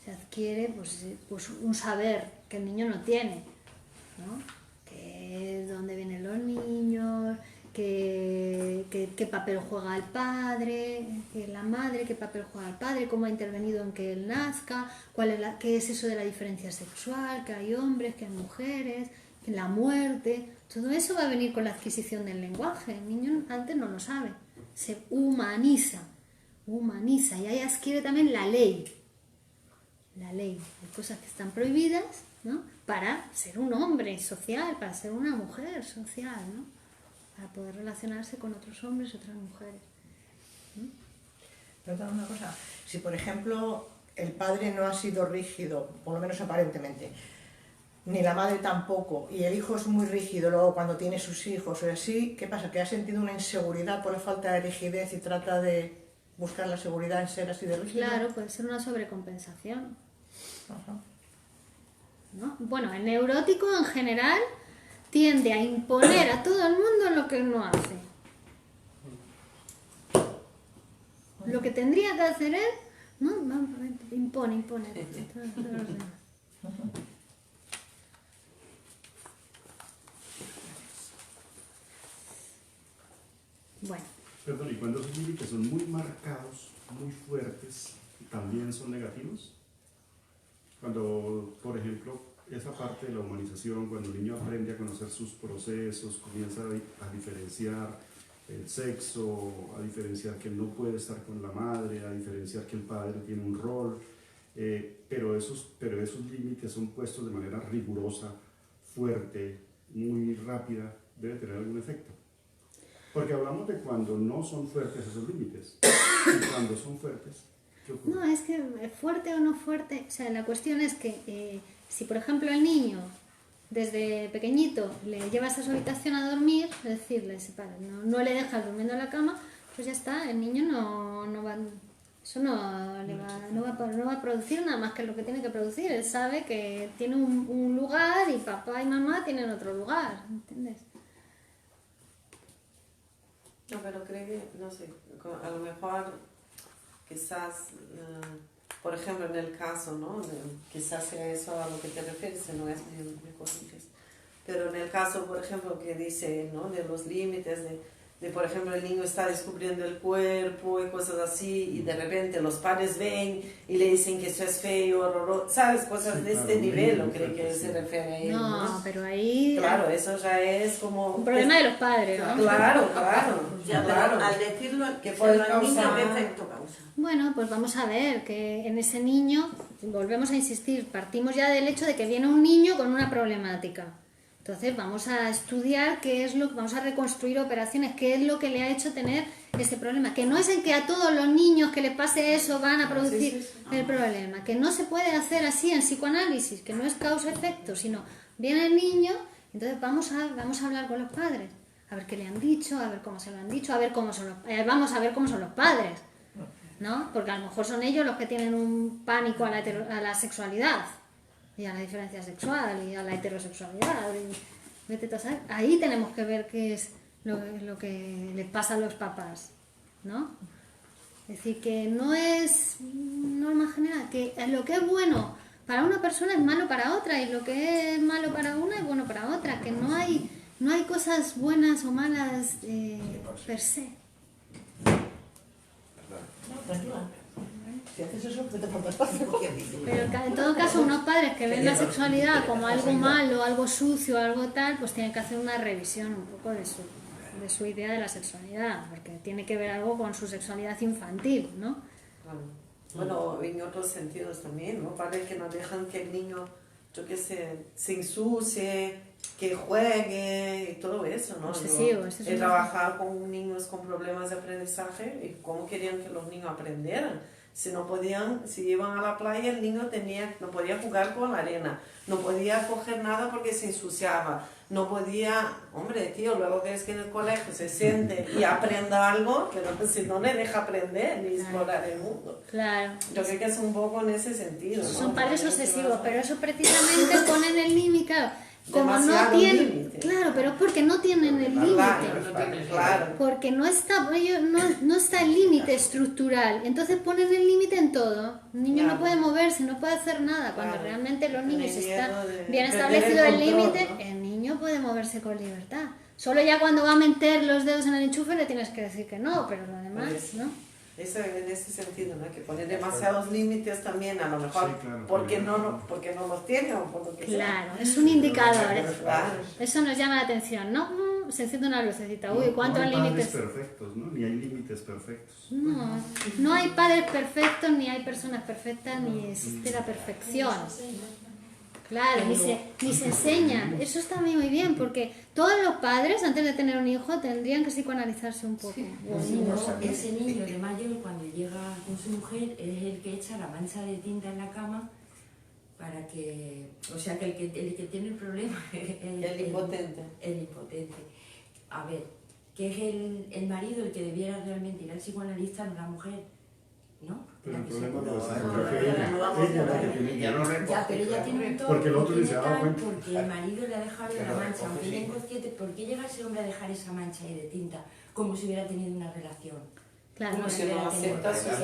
Se adquiere pues un saber que el niño no tiene, ¿no? Que dónde vienen los niños, qué papel juega el padre, que la madre, qué papel juega el padre, cómo ha intervenido en que él nazca, qué es eso de la diferencia sexual, que hay hombres, que hay mujeres, que la muerte, todo eso va a venir con la adquisición del lenguaje. El niño antes no lo sabe, se humaniza, y ahí adquiere también la ley. Hay cosas que están prohibidas, ¿no?, para ser un hombre social, para ser una mujer social, ¿no?, para poder relacionarse con otros hombres y otras mujeres. Perdón, una cosa. Si, por ejemplo, el padre no ha sido rígido, por lo menos aparentemente, ni la madre tampoco, y el hijo es muy rígido luego cuando tiene sus hijos o así, ¿qué pasa? ¿Que ha sentido una inseguridad por la falta de rigidez y trata de buscar la seguridad en ser así de rígido? Claro, puede ser una sobrecompensación. Ajá. ¿No? Bueno, el neurótico en general tiende a imponer a todo el mundo lo que él no hace. Lo que tendría que hacer él, ¿no?, impone. Bueno. Perdón, ¿y cuando esos límites son muy marcados, muy fuertes, también son negativos? Cuando, por ejemplo, esa parte de la humanización, cuando el niño aprende a conocer sus procesos, comienza a diferenciar el sexo, a diferenciar que no puede estar con la madre, a diferenciar que el padre tiene un rol, pero esos límites son puestos de manera rigurosa, fuerte, muy rápida, debe tener algún efecto. Porque hablamos de cuando no son fuertes esos límites, y cuando son fuertes, ¿qué ocurre? No, es que fuerte o no fuerte, o sea, la cuestión es que si por ejemplo el niño desde pequeñito le llevas a su habitación a dormir, es decir, no le dejas durmiendo en la cama, pues ya está, el niño no va a producir nada más que lo que tiene que producir. Él sabe que tiene un lugar y papá y mamá tienen otro lugar, ¿entiendes? No, pero creo que, no sé, a lo mejor quizás, por ejemplo, en el caso, ¿no?, quizás sea eso a lo que te refieres, si no es me corriges. Pero en el caso, por ejemplo, que dice, ¿no?, de los límites, de, por ejemplo, el niño está descubriendo el cuerpo y cosas así, y de repente los padres ven y le dicen que eso es feo, horroroso, ¿sabes? Cosas de este nivel, ¿o creo que se refiere a él? No, pero ahí... Claro, eso ya es como... un problema de los padres, ¿no? Claro. Ya, claro. pero al decirlo, Que que puede al niño, causar- ¿qué efecto causa? Bueno, pues vamos a ver que en ese niño, volvemos a insistir, partimos ya del hecho de que viene un niño con una problemática. Entonces vamos a estudiar vamos a reconstruir operaciones, qué es lo que le ha hecho tener ese problema. Que no es en que a todos los niños que les pase eso van a producir el problema, que no se puede hacer así en psicoanálisis, que no es causa-efecto, sino viene el niño, entonces vamos a hablar con los padres, a ver qué le han dicho, a ver cómo se lo han dicho, vamos a ver cómo son los padres, ¿no? Porque a lo mejor son ellos los que tienen un pánico a la sexualidad y a la diferencia sexual y a la heterosexualidad. Vete tú a saber. Ahí tenemos que ver qué es lo que les pasa a los papás, ¿no? Es decir, que no es norma general, que lo que es bueno para una persona es malo para otra, y lo que es malo para una es bueno para otra, que no hay cosas buenas o malas per se. No, tranquila. Si haces eso, vete por tu espacio. Pero en todo caso, unos padres que ven la sexualidad como algo malo, algo sucio, algo tal, pues tienen que hacer una revisión un poco de su idea de la sexualidad, porque tiene que ver algo con su sexualidad infantil, ¿no? Claro. Bueno, en otros sentidos también, ¿no? Padres que no dejan que el niño, yo qué sé, se ensucie, que juegue y todo eso, ¿no? Obsesivo, eso es He un- trabajado con niños con problemas de aprendizaje y cómo querían que los niños aprendieran. Si no podían, si iban a la playa, el niño no podía jugar con la arena, no podía coger nada porque se ensuciaba, no podía, hombre, tío, luego que es que en el colegio se siente y aprenda algo, pero si no le deja aprender ni explorar el mundo. Claro. Yo creo que es un poco en ese sentido, ¿no? Son padres También obsesivos, pero eso precisamente ponen el límite, claro. Como no Demasiado tienen, límite. claro, pero es porque no tienen el límite. Claro. Porque no está, no está el límite estructural. Entonces ponen el límite en todo. El niño Claro. no puede moverse, no puede hacer nada. Cuando Claro. realmente los niños Tiene está miedo de bien perder establecido el el control, límite, ¿no? el niño puede moverse con libertad. Solo ya cuando va a meter los dedos en el enchufe le tienes que decir que no, pero lo demás, Pues, ¿no? Eso en ese sentido, ¿no? Que ponen demasiados límites también, a lo mejor, Sí, claro, porque, claro. porque no los tienen o por lo que sea. Claro, es un indicador. Claro. Eso nos llama la atención, ¿no? Se enciende una lucecita. Uy, ¿cuántos no hay límites? padres perfectos, ¿no? Ni hay límites perfectos. No, no hay padres perfectos, ni hay personas perfectas, ni existe la perfección. Claro, ni se enseña. Eso está muy bien, porque todos los padres, antes de tener un hijo, tendrían que psicoanalizarse un poco. O si no, ese niño de mayor, cuando llega con su mujer, es el que echa la mancha de tinta en la cama para que... O sea, que el que tiene el problema es El impotente. El impotente. A ver, que es el marido el que debiera realmente ir al psicoanalista, no la mujer, ¿no? Pero el La que se- problema No, pues, no, es no, que ella no, la que tiene que- ya no Ya, pero ella tiene un Porque el otro y ni se tiene daba tal, cuenta. porque el marido le ha dejado la mancha, aunque ella inconsciente, ¿por qué llega ese hombre a dejar esa mancha ahí de tinta? Como si hubiera tenido una relación. Claro, Como si Que no hubiera tenido... acepta sus A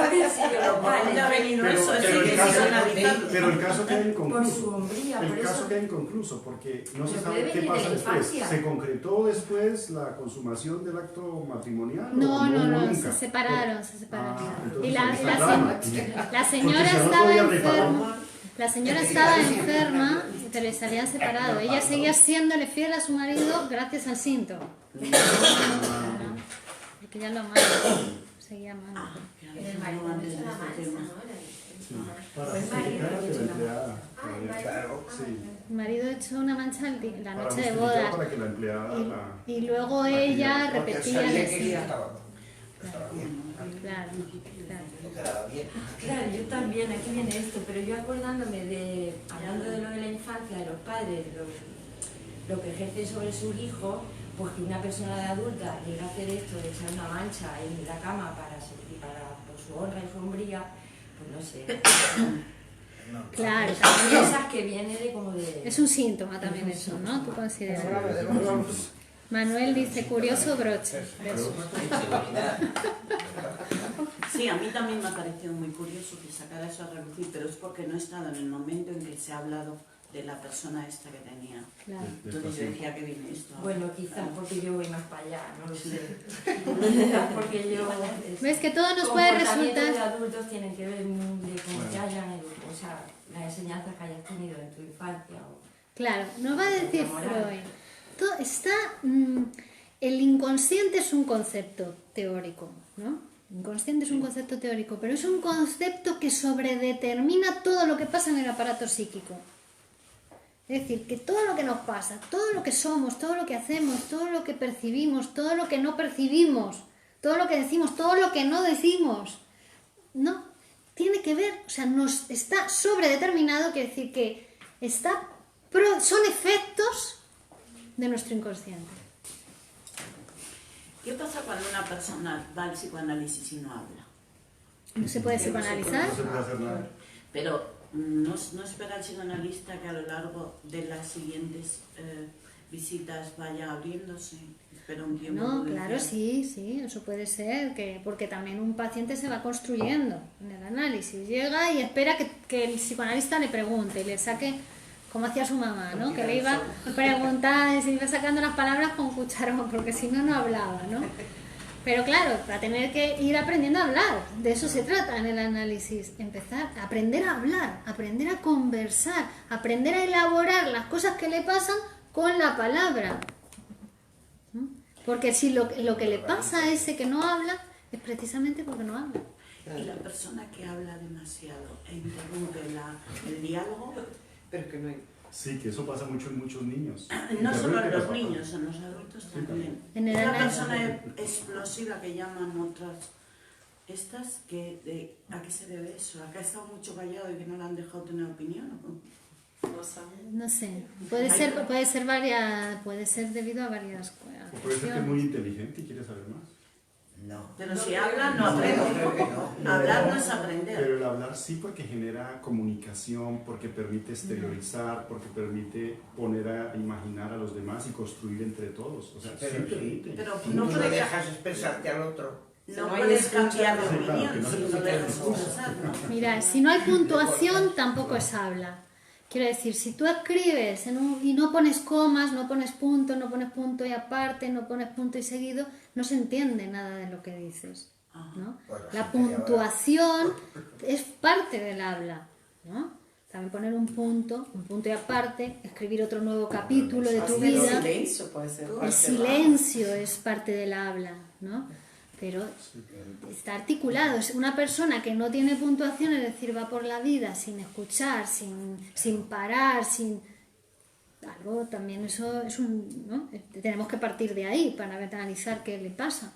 ver si yo lo vale. Ya ha venido Pero, eso, pero sí, el que caso, psicoanalizando. pero el caso queda Por su inconcluso. hombría, por El caso eso... queda inconcluso porque no se Pero sabe puede qué venir de pasa la después. infancia. ¿Se concretó después la consumación del acto matrimonial? no, o no, hubo se nunca? separaron, se separaron. Ah, entonces Y la, ahí está la el se- drama. la Porque señora si no estaba podía reparar. enferma. La señora estaba enferma y se les habían separado. Ella seguía siéndole fiel a su marido gracias al cinto. Claro, porque ya lo amaba. Seguía amando. El marido no echa la mancha, ¿no? Sí, para Pues justificar marido, que la empleada. Ah, el marido. Claro, sí. El marido echó una mancha la Para noche de justificar bodas. para que la empleada la... Y luego ella Porque repetía sabía el que ella cinto. estaba bien. Claro, claro. No quedaba bien. Claro, yo también, aquí viene esto, pero yo acordándome de, hablando de lo de la infancia, de los padres, lo que ejercen sobre sus hijos, pues que una persona de adulta llegue a hacer esto, de echar una mancha en la cama por su honra y su hombría, pues no sé. Claro, Son también cosas que viene de como de... es un síntoma también eso, ¿no? ¿Tú consideras? Pues, Manuel dice, curioso broche. Besos. Sí, a mí también me ha parecido muy curioso que sacara eso a relucir, pero es porque no he estado en el momento en que se ha hablado de la persona esta que tenía. Claro. Entonces yo decía que viene esto. Bueno, quizás porque yo voy más para allá, no lo sé. Quizás porque yo... ¿Ves que todo nos puede Comportamientos de resultar? adultos tienen que ver de cómo te hayan educado, o sea, las enseñanzas que hayas tenido en tu infancia. Claro, nos va a decir Freud. Todo está, el inconsciente es un concepto teórico, ¿no? Inconsciente es un concepto teórico, pero es un concepto que sobredetermina todo lo que pasa en el aparato psíquico. Es decir, que todo lo que nos pasa, todo lo que somos, todo lo que hacemos, todo lo que percibimos, todo lo que no percibimos, todo lo que decimos, todo lo que no decimos, no, tiene que ver, o sea, nos está sobredeterminado, quiere decir que son efectos de nuestro inconsciente. ¿Qué pasa cuando una persona va al psicoanálisis y no habla? No se puede psicoanalizar. No se puede hacer nada. Pero no espera el psicoanalista que a lo largo de las siguientes visitas vaya abriéndose. Espera un tiempo. No, prudencial. claro, sí, eso puede ser, porque también un paciente se va construyendo en el análisis. Llega y espera que el psicoanalista le pregunte y le saque, como hacía su mamá, ¿no? Que le iba a preguntar y se iba sacando las palabras con cucharón, porque si no, no hablaba, ¿no? Pero claro, para tener que ir aprendiendo a hablar, de eso se trata en el análisis, empezar a aprender a hablar, aprender a conversar, aprender a elaborar las cosas que le pasan con la palabra. ¿Mm? Porque si lo que le pasa a ese que no habla es precisamente porque no habla. Y la persona que habla demasiado e interrumpe el diálogo, Pero que no hay... Sí, que eso pasa mucho en muchos niños. no solo en Interrumpe los la papá. niños, en los adultos también. En el Una análisis. persona explosiva que llaman otras, estas, ¿a qué se debe eso? ¿A que ha estado mucho callado y que no le han dejado tener opinión? No saben. No sé, puede ser debido a varias O puede ser que es muy inteligente y quiere saber más. No. Pero si habla, no No, aprende. creo que no. Hablar no es aprender. Pero el hablar sí, porque genera comunicación, porque permite exteriorizar, porque permite poner a imaginar a los demás y construir entre todos. O sea, Pero sí sí. permite. Pero Si no tú no puede dejas expresarte al otro. No No hay puedes escucha, cambiar de sí, claro, opinión que no si se no puede dejas expresar. expresar, ¿no? Mira, si no hay puntuación, tampoco es habla. Quiero decir, si tú escribes y no pones comas, no pones punto y aparte, no pones punto y seguido, no se entiende nada de lo que dices, ¿no? Pues La gente de puntuación es parte del habla, ¿no? También poner un punto y aparte, escribir otro nuevo capítulo de tu Hasta el vida. silencio puede ser parte El de silencio es parte del habla, ¿no? Pero está articulado. Es una persona que no tiene puntuación, es decir, va por la vida sin escuchar, sin parar, sin... Algo también eso es un... ¿no? Tenemos que partir de ahí para analizar qué le pasa.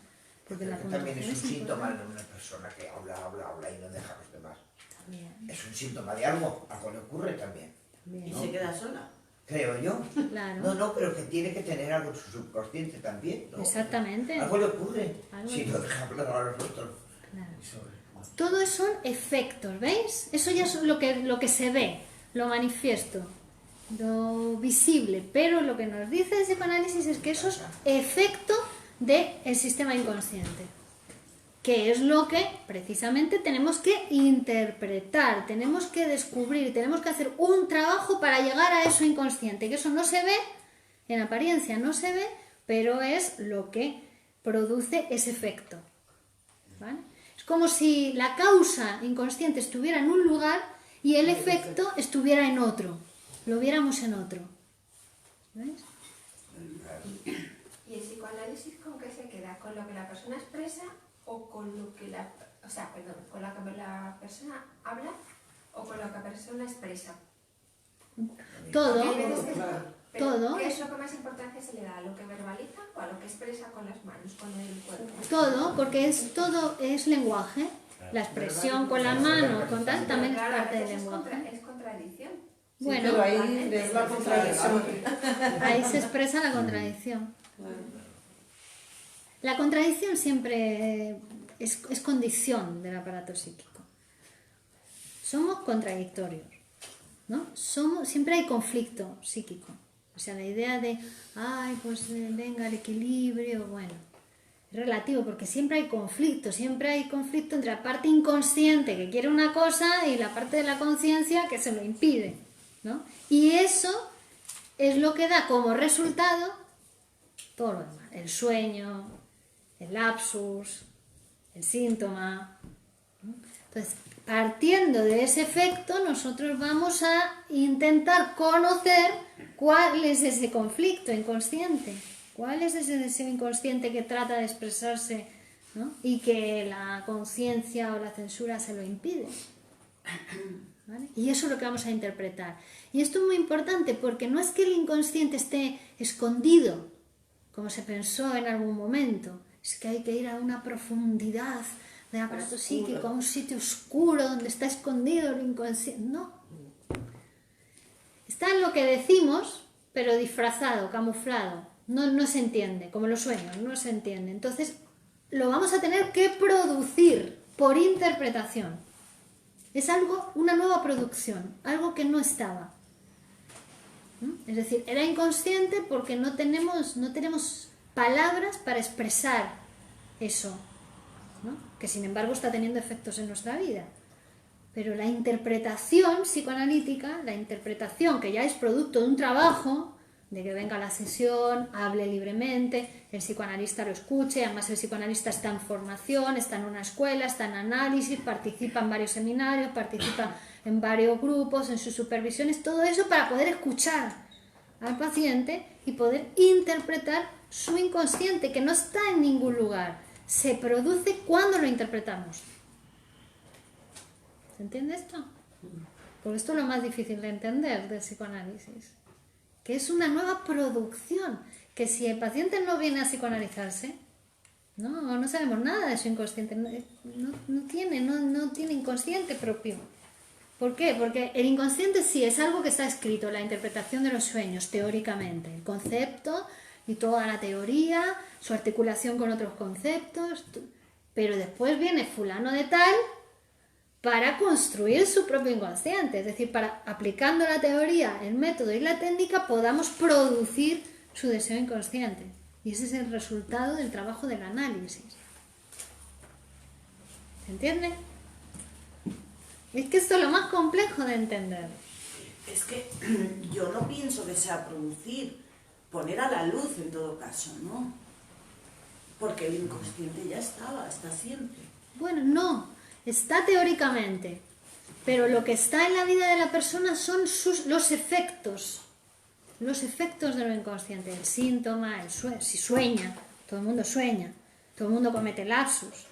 Porque la Creo que también puntuación es un síntoma importante. de una persona que habla y no deja a los demás. También, Es un síntoma de algo le ocurre también, también. Y se queda sola. creo yo. Claro. No, pero que tiene que tener algo en su subconsciente también, ¿no? Exactamente. Algo le ocurre Algo si le no deja hablar a los otros. Claro. Eso Todo eso son efectos, ¿veis? Eso ya es lo que se ve, lo manifiesto, lo visible, pero lo que nos dice el psicoanálisis es que eso es efecto del sistema inconsciente, que es lo que precisamente tenemos que interpretar, tenemos que descubrir, tenemos que hacer un trabajo para llegar a eso inconsciente, que eso no se ve, en apariencia no se ve, pero es lo que produce ese efecto, ¿vale? Es como si la causa inconsciente estuviera en un lugar y el efecto estuviera en otro, lo viéramos en otro. ¿Veis? ¿Y el psicoanálisis con qué se queda? ¿Con lo que la persona expresa o con lo que con lo que la persona habla o con lo que la persona expresa? Todo, Porque hay veces que- pero todo. ¿qué es lo que más importancia se le da? ¿A lo que verbaliza o a lo que expresa con las manos, con el cuerpo? todo, porque todo es lenguaje. La expresión con la mano, con tal, también es Claro, a parte del veces lenguaje. es contradicción. Bueno, Pero ahí ves la contradicción. ahí se expresa la contradicción. La contradicción siempre es condición del aparato psíquico. Somos contradictorios, ¿no? Siempre hay conflicto psíquico. O sea, la idea de, ay, pues venga el equilibrio, bueno, es relativo porque siempre hay conflicto entre la parte inconsciente que quiere una cosa y la parte de la conciencia que se lo impide, ¿no? Y eso es lo que da como resultado todo lo demás, el sueño, el lapsus, el síntoma, ¿no? Entonces, partiendo de ese efecto, nosotros vamos a intentar conocer cuál es ese conflicto inconsciente, cuál es ese deseo inconsciente que trata de expresarse, ¿no? Y que la conciencia o la censura se lo impide. ¿Vale? Y eso es lo que vamos a interpretar. Y esto es muy importante porque no es que el inconsciente esté escondido, como se pensó en algún momento, es que hay que ir a una profundidad del aparato psíquico, a un sitio oscuro donde está escondido el inconsciente. No. Está en lo que decimos, pero disfrazado, camuflado. No se entiende, como los sueños, no se entiende. Entonces, lo vamos a tener que producir por interpretación. Es algo, una nueva producción, algo que no estaba. Es decir, era inconsciente porque no tenemos palabras para expresar eso, ¿no? Que sin embargo está teniendo efectos en nuestra vida. Pero la interpretación psicoanalítica, la interpretación que ya es producto de un trabajo, de que venga a la sesión, hable libremente, el psicoanalista lo escuche, además el psicoanalista está en formación, está en una escuela, está en análisis, participa en varios seminarios, participa en varios grupos, en sus supervisiones, todo eso para poder escuchar al paciente y poder interpretar su inconsciente, que no está en ningún lugar, se produce cuando lo interpretamos. ¿Se entiende esto? Porque esto es lo más difícil de entender del psicoanálisis. Que es una nueva producción. Que si el paciente no viene a psicoanalizarse, no sabemos nada de su inconsciente. No tiene inconsciente propio. ¿Por qué? Porque el inconsciente sí es algo que está escrito, la interpretación de los sueños, teóricamente. El concepto y toda la teoría, su articulación con otros conceptos. Pero después viene fulano de tal para construir su propio inconsciente. Es decir, para, aplicando la teoría, el método y la técnica, podamos producir su deseo inconsciente. Y ese es el resultado del trabajo del análisis. ¿Se entiende? Es que esto es lo más complejo de entender. Es que yo no pienso que sea producir, poner a la luz en todo caso, ¿no? Porque el inconsciente ya está siempre. Bueno, no, está teóricamente, pero lo que está en la vida de la persona son los efectos de lo inconsciente, el síntoma, si sueña, todo el mundo sueña, todo el mundo comete lapsus,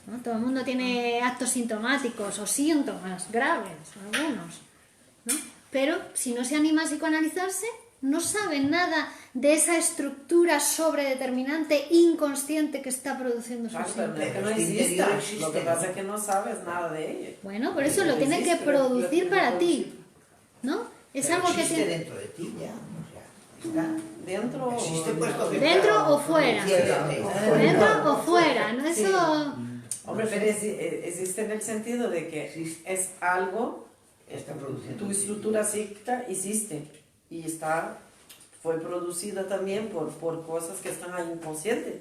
¿no? Todo el mundo tiene actos sintomáticos o síntomas graves, algunos, ¿no? Pero si no se anima a psicoanalizarse, no sabe nada de esa estructura sobredeterminante inconsciente que está produciendo su Claro, pero no es que no Interior exista. existe, Lo que pasa ¿no? es que no sabes nada de ella. Bueno, por eso lo No tiene que existe, producir lo para ti, producir. ¿no? Es Pero algo que existe tiene... dentro de ti ya, o sea, está. Dentro Existe o puesto que ¿Dentro está o fuera? produciéndote. ¿Dentro o fuera? ¿No? Eso... Hombre, pero existe en el sentido de que es algo, Está produciendo. tu estructura psíquica existe y fue producida también por cosas que están ahí inconscientes.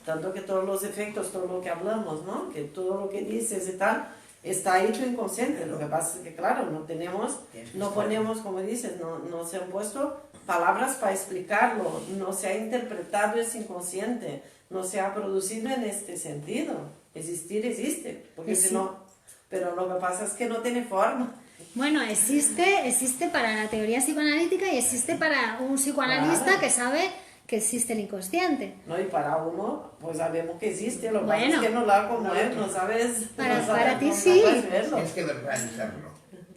Tanto que todos los efectos, todo lo que hablamos, ¿no? Que todo lo que dices y tal, está ahí tu inconsciente. Lo que pasa es que, claro, no ponemos, como dices, no se han puesto palabras para explicarlo, no se ha interpretado ese inconsciente, no se ha producido en este sentido. Existir existe, porque Sí. si no, pero lo que pasa es que no tiene forma. Bueno, existe para la teoría psicoanalítica y existe para un psicoanalista Claro. que sabe que existe el inconsciente. ¿No? Y para uno, pues sabemos que existe, lo que pasa Bueno. es que no lo hago como él, no sabes. Para- no sabes para ti cómo sí. puedes verlo. Tienes que verbalizarlo.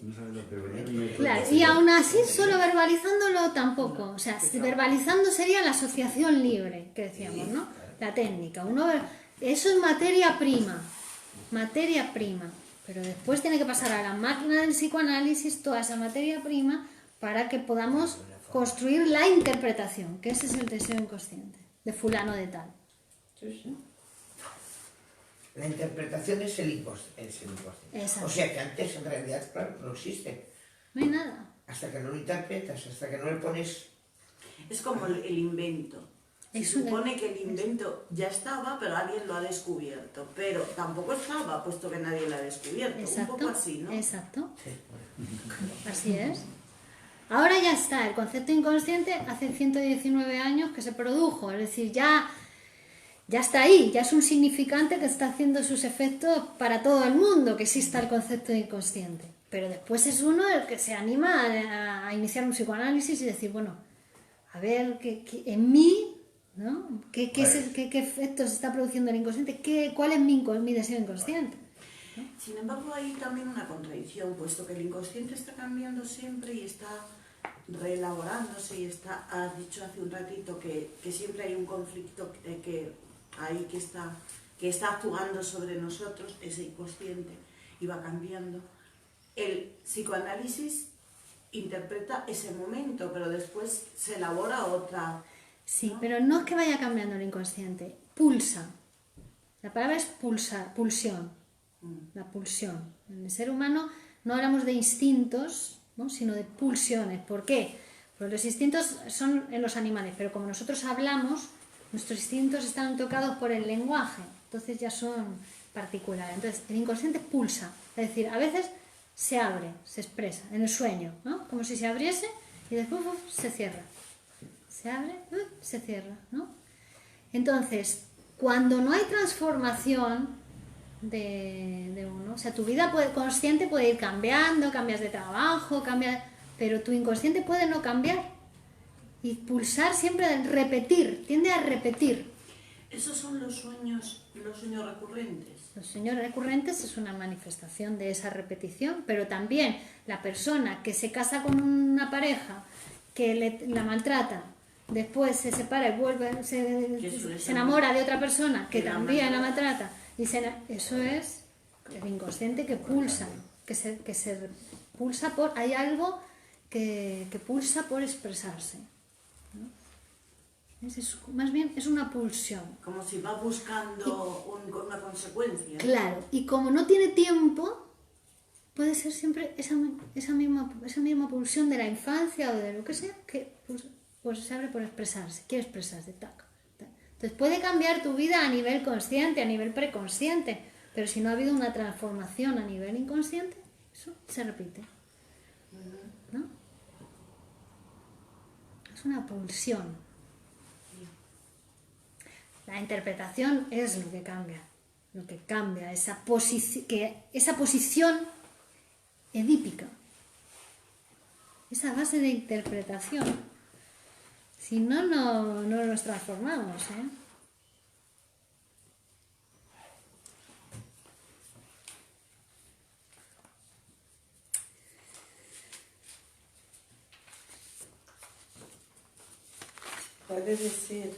No sabes la teoría del método. Claro, y aún así, solo verbalizándolo tampoco. O sea, si verbalizando sería la asociación libre, que decíamos, ¿no? La técnica. Eso es materia prima. Pero después tiene que pasar a la máquina del psicoanálisis toda esa materia prima para que podamos construir la interpretación, que ese es el deseo inconsciente, de fulano de tal. La interpretación es el inconsciente. Exacto. O sea que antes en realidad, claro, no existe. No hay nada. Hasta que no lo interpretas, hasta que no le pones... Es como el invento. Se Es una- supone que el invento ya estaba, pero alguien lo ha descubierto. Pero tampoco estaba, puesto que nadie lo ha descubierto. Exacto. Un poco así, ¿no? Exacto. Así es. Ahora ya está, el concepto inconsciente hace 119 años que se produjo, es decir, ya está ahí, ya es un significante que está haciendo sus efectos para todo el mundo, que exista el concepto de inconsciente. Pero después es uno el que se anima a iniciar un psicoanálisis y decir, bueno, a ver, en mí, ¿no? ¿Qué efectos está produciendo el inconsciente? ¿Cuál es mi deseo inconsciente? Sin embargo, hay también una contradicción, puesto que el inconsciente está cambiando siempre y está reelaborándose y has dicho hace un ratito que siempre hay un conflicto que está actuando sobre nosotros, ese inconsciente, y va cambiando. El psicoanálisis interpreta ese momento, pero después se elabora otra. Sí, pero no es que vaya cambiando el inconsciente, pulsa. La palabra es pulsión. La pulsión. En el ser humano no hablamos de instintos, ¿no? Sino de pulsiones. ¿Por qué? Porque los instintos son en los animales, pero como nosotros hablamos, nuestros instintos están tocados por el lenguaje, entonces ya son particulares. Entonces el inconsciente pulsa, es decir, a veces se abre, se expresa en el sueño, ¿no? Como si se abriese y después se cierra. Se abre, se cierra, ¿no? Entonces, cuando no hay transformación de uno, o sea, tu vida consciente puede ir cambiando, cambias de trabajo, pero tu inconsciente puede no cambiar y pulsar siempre, tiende a repetir. Esos son los sueños recurrentes. Los sueños recurrentes es una manifestación de esa repetición, pero también la persona que se casa con una pareja que la maltrata, después se separa y vuelve, se enamora de otra persona que también la maltrata, y eso es el inconsciente que pulsa, que se pulsa por, hay algo que pulsa por expresarse, ¿no? Más bien es una pulsión. Como si va buscando una consecuencia. Claro, y como no tiene tiempo, puede ser siempre esa misma pulsión de la infancia o de lo que sea, que pues se abre por expresarse, quiere expresarse, tac. Entonces puede cambiar tu vida a nivel consciente, a nivel preconsciente, pero si no ha habido una transformación a nivel inconsciente, eso se repite, ¿no? Es una pulsión. La interpretación es lo que cambia esa posición edípica, esa base de interpretación. Si no, no nos transformamos, ¿eh? Puede decir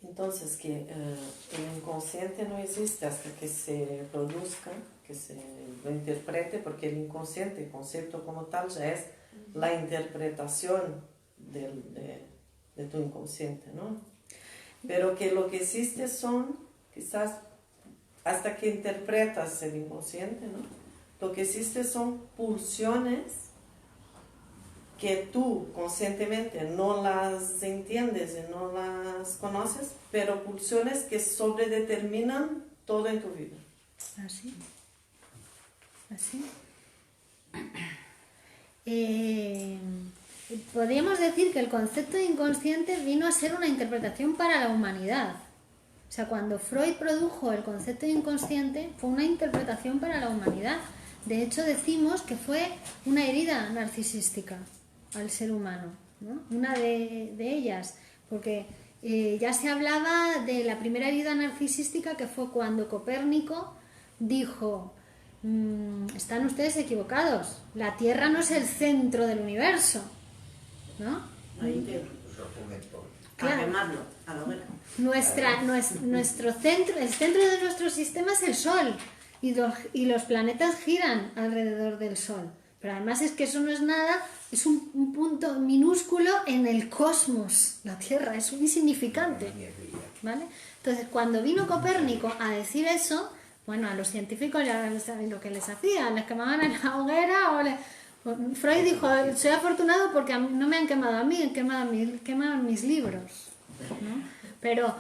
entonces que el inconsciente no existe hasta que se produzca, que se lo interprete, porque el inconsciente, el concepto como tal, ya es la interpretación de tu inconsciente, ¿no? Pero que lo que existe son, quizás, hasta que interpretas el inconsciente, ¿no? Lo que existe son pulsiones que tú conscientemente no las entiendes y no las conoces, pero pulsiones que sobredeterminan todo en tu vida. Así. Podríamos decir que el concepto de inconsciente vino a ser una interpretación para la humanidad. O sea, cuando Freud produjo el concepto de inconsciente, fue una interpretación para la humanidad. De hecho, decimos que fue una herida narcisística al ser humano, ¿no? Una de ellas, porque ya se hablaba de la primera herida narcisística, que fue cuando Copérnico dijo: están ustedes equivocados, la Tierra no es el centro del universo, ¿no? Claro. A quemarlo, a la hoguera. Nuestro centro, el centro de nuestro sistema es el Sol, y los planetas giran alrededor del Sol. Pero además es que eso no es nada, es un punto minúsculo en el cosmos, la Tierra, es insignificante, ¿vale? Entonces, cuando vino Copérnico a decir eso, bueno, a los científicos ya saben lo que les hacían, les quemaban en la hoguera, Freud dijo: soy afortunado porque no me han quemado a mí, quemaban mis libros, ¿no? Pero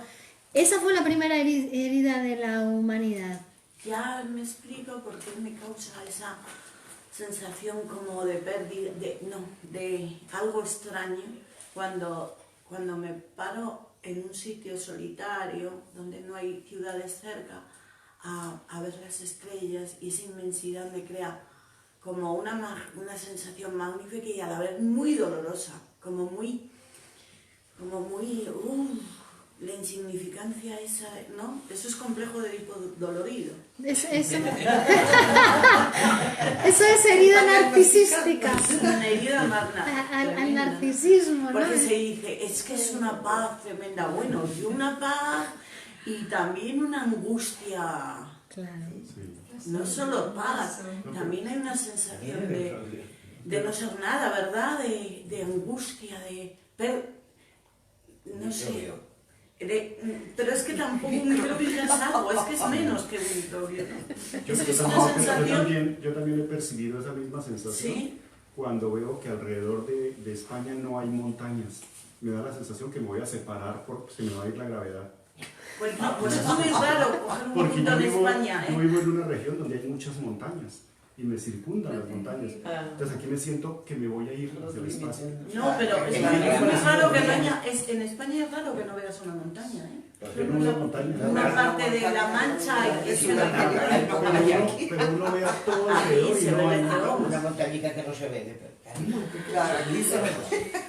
esa fue la primera herida de la humanidad. Ya me explico por qué me causa esa sensación como de pérdida, de algo extraño cuando me paro en un sitio solitario donde no hay ciudades cerca a ver las estrellas, y esa inmensidad me crea como una sensación magnífica y a la vez muy dolorosa, como muy la insignificancia esa, ¿no? Eso es complejo de Edipo dolorido. Eso es herida narcisística. Una herida al narcisismo, ¿no? Porque se dice, es que es una paz tremenda. Bueno, y una paz y también una angustia. Claro. No solo paz, también hay una sensación de no ser nada, ¿verdad? De angustia, no sé. Pero es que tampoco un microbio ya es algo, es que es menos que un microbio, ¿no? Yo también he percibido esa misma sensación. ¿Sí? Cuando veo que alrededor de España no hay montañas. Me da la sensación que me voy a separar porque se me va a ir la gravedad. Pues no, pues es muy raro coger un punto en España, ¿eh? Yo vivo en una región donde hay muchas montañas y me circundan las montañas. Entonces aquí me siento que me voy a ir hacia el espacio. No, pero es muy raro que no haya, en España es raro que no veas una montaña, ¿eh? Una parte de la Mancha y es una montaña. Pero uno ve a todo alrededor y no hay una montaña mecánica que no se ve. Claro, aquí se ve.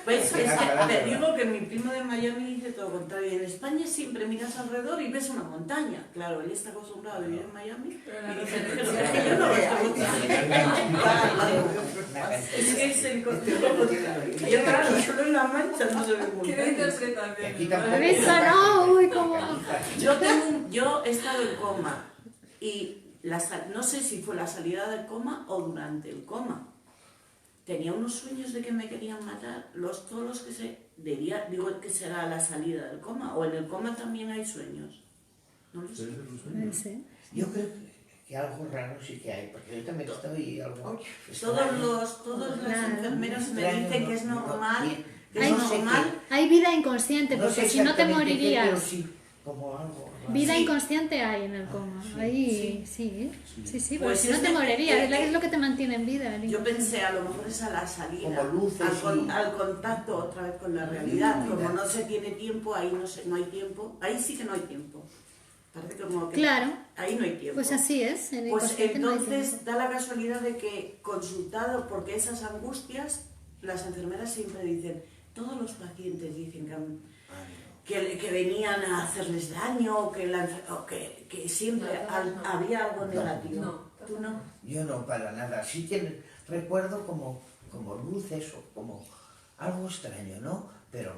Pues es que te digo que mi primo de Miami dice todo lo contrario. En España siempre miras alrededor y ves una montaña. Claro, él está acostumbrado a vivir en Miami y dice, pero es que yo no veo esta montaña. Es que es el concepto. Yo claro, solo en la mancha no se ve montaña. Risa, no, uy, como... Yo he estado en coma y no sé si fue la salida del coma o durante el coma. Tenía unos sueños de que me querían matar, todos los que digo que será la salida del coma, o en el coma también hay sueños. No lo sé. Sí. Yo creo que algo raro sí que hay, porque yo también estoy algo... Todas las enfermeras me dicen que es normal, Hay vida inconsciente, No porque sé si no te exactamente qué, morirías. pero sí, como algo raro. Vida Sí. inconsciente hay en el coma. Ahí sí, porque Pues si no te morirías, es lo que te mantiene en vida. el Yo inconsciente. pensé, a lo mejor es a la salida, Como luces al contacto otra vez con la realidad. Como no se tiene tiempo, ahí no hay tiempo. Ahí sí que no hay tiempo. Parece como que Claro. ahí no hay tiempo. Pues así es. En el Pues inconsciente no hay entonces tiempo. da la casualidad de que consultado, porque esas angustias, las enfermeras siempre dicen, todos los pacientes dicen que venían a hacerles daño o que siempre había algo negativo. No. ¿Tú no? Yo no, para nada. Sí que recuerdo como luces o como algo extraño, ¿no? Pero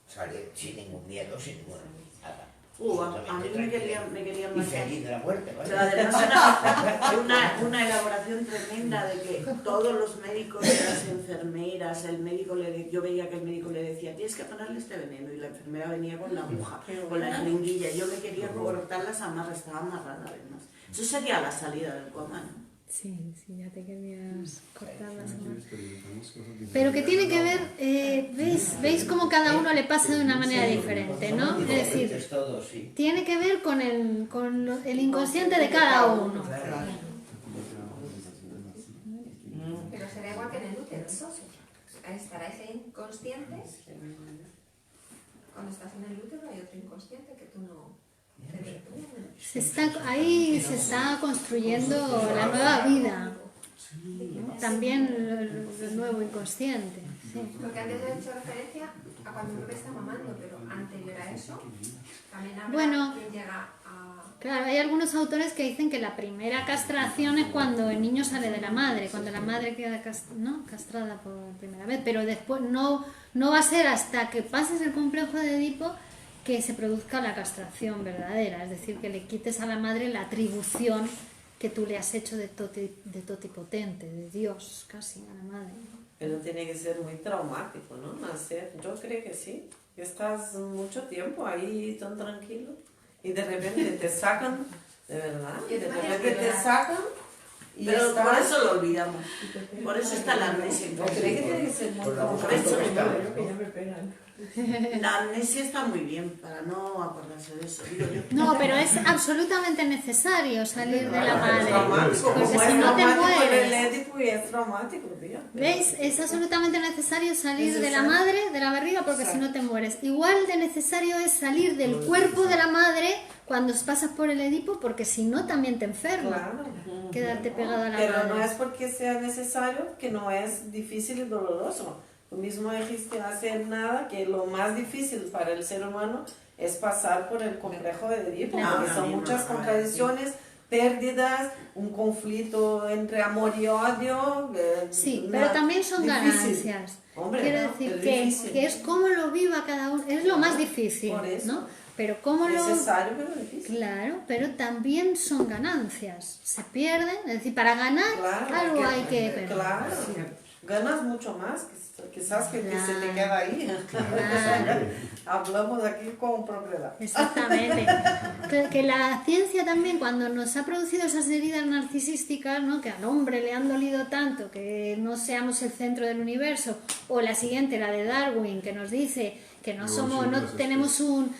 sale sin ningún miedo, sin ninguna nada. A mí me querían Y matar. feliz de la muerte, ¿vale? Pero además una elaboración tremenda de que todos los médicos, las enfermeras, yo veía que el médico le decía, tienes que ponerle este veneno, y la enfermera venía con la aguja, con la jeringuilla, yo me quería cortar las amarras, estaba amarrada además. Eso sería la salida del coma, ¿no? Sí, ya te querías cortar las manos. Experimentamos cosas diferentes. Pero que tiene que ver, ¿veis cómo cada uno le pasa de una manera diferente, ¿no? Es decir, Es todo, sí. tiene que ver con el inconsciente de cada uno. Pero será igual que en el útero, entonces. Ahí estará ese inconsciente. Cuando estás en el útero hay otro inconsciente que tú no te detienes. Ahí se está construyendo la nueva vida, ¿no? También el nuevo inconsciente. Sí. Porque antes he hecho referencia a cuando un bebé está mamando, pero anterior a eso también habrá Bueno. quien llega a... Claro, hay algunos autores que dicen que la primera castración es cuando el niño sale de la madre, cuando la madre queda castrada por primera vez, pero después no va a ser hasta que pases el complejo de Edipo que se produzca la castración verdadera, es decir, que le quites a la madre la atribución que tú le has hecho de totipotente, de Dios casi a la madre. Pero tiene que ser muy traumático, ¿no? Nacer, yo creo que sí. Estás mucho tiempo ahí tan tranquilo y de repente te sacan, de verdad, Yo de te repente imagino que te sacan y Pero estás... por eso lo olvidamos. Por eso está la amnesia. Yo creo que tiene que ser muy Por la Por traumático. eso que está. Que ya me pegan. la amnesia está muy bien para no acordarse de eso. Digo yo. No, pero es absolutamente necesario salir de la Es madre, traumático, porque como si es no te traumático el mueres. Édipo y es traumático, tío. ¿Veis? Es absolutamente necesario salir de la madre, de la barriga, porque si no te mueres. Igual de necesario es salir del cuerpo de la madre cuando pasas por el Edipo, porque si no también te enfermas. Claro. Quedarte pegado a la Pero madre. no es porque sea necesario que no es difícil y doloroso. Tú mismo dijiste hace nada que lo más difícil para el ser humano es pasar por el complejo de Edipo, Claro. porque son muchas contradicciones, pérdidas, un conflicto entre amor y odio. Sí, pero también son difícil. ganancias. Hombre, Quiero ¿no? decir Es que difícil. es cómo lo viva cada uno. Es lo más difícil, Por eso. ¿no? Pero cómo lo... Necesario, pero difícil. Claro, pero también son ganancias. Se pierden, es decir, para ganar Claro, algo hay que perder. Claro, ganas mucho más, quizás que se te queda ahí. Claro. Hablamos aquí con propiedad. Exactamente. Que la ciencia también, cuando nos ha producido esas heridas narcisísticas, ¿no? Que al hombre le han dolido tanto, que no seamos el centro del universo, o la siguiente, la de Darwin, que nos dice que no tenemos un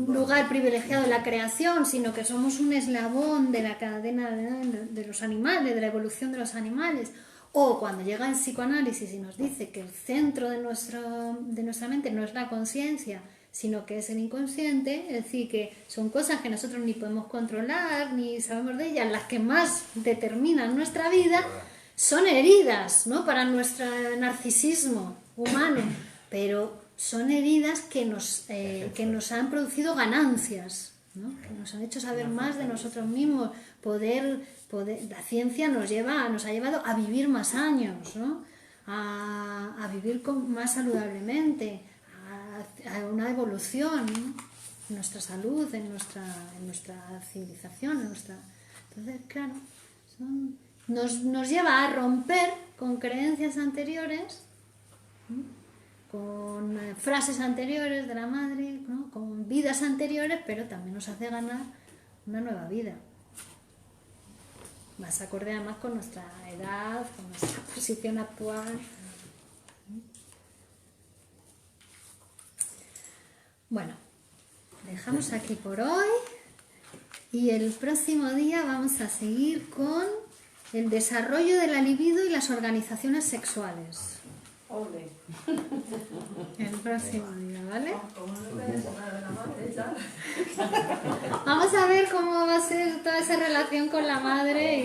lugar privilegiado en la creación, sino que somos un eslabón de la cadena de los animales, de la evolución de los animales. O cuando llega el psicoanálisis y nos dice que el centro de nuestra mente no es la conciencia, sino que es el inconsciente, es decir, que son cosas que nosotros ni podemos controlar, ni sabemos de ellas, las que más determinan nuestra vida, son heridas, ¿no? Para nuestro narcisismo humano, pero son heridas que nos han producido ganancias, ¿no? Que nos han hecho saber más de nosotros mismos, la ciencia nos ha llevado a vivir más años, ¿no? A vivir más saludablemente, a una evolución, ¿no? En nuestra salud, en nuestra civilización, entonces, claro, nos lleva a romper con creencias anteriores, ¿no? Con frases anteriores de la madre, ¿no? Con vidas anteriores, pero también nos hace ganar una nueva vida. Más acorde además con nuestra edad, con nuestra posición actual. Bueno, dejamos aquí por hoy y el próximo día vamos a seguir con el desarrollo de la libido y las organizaciones sexuales. Ole. El próximo día, ¿vale? Como no te des nada de la madre, ya. Vamos a ver cómo va a ser toda esa relación con la madre.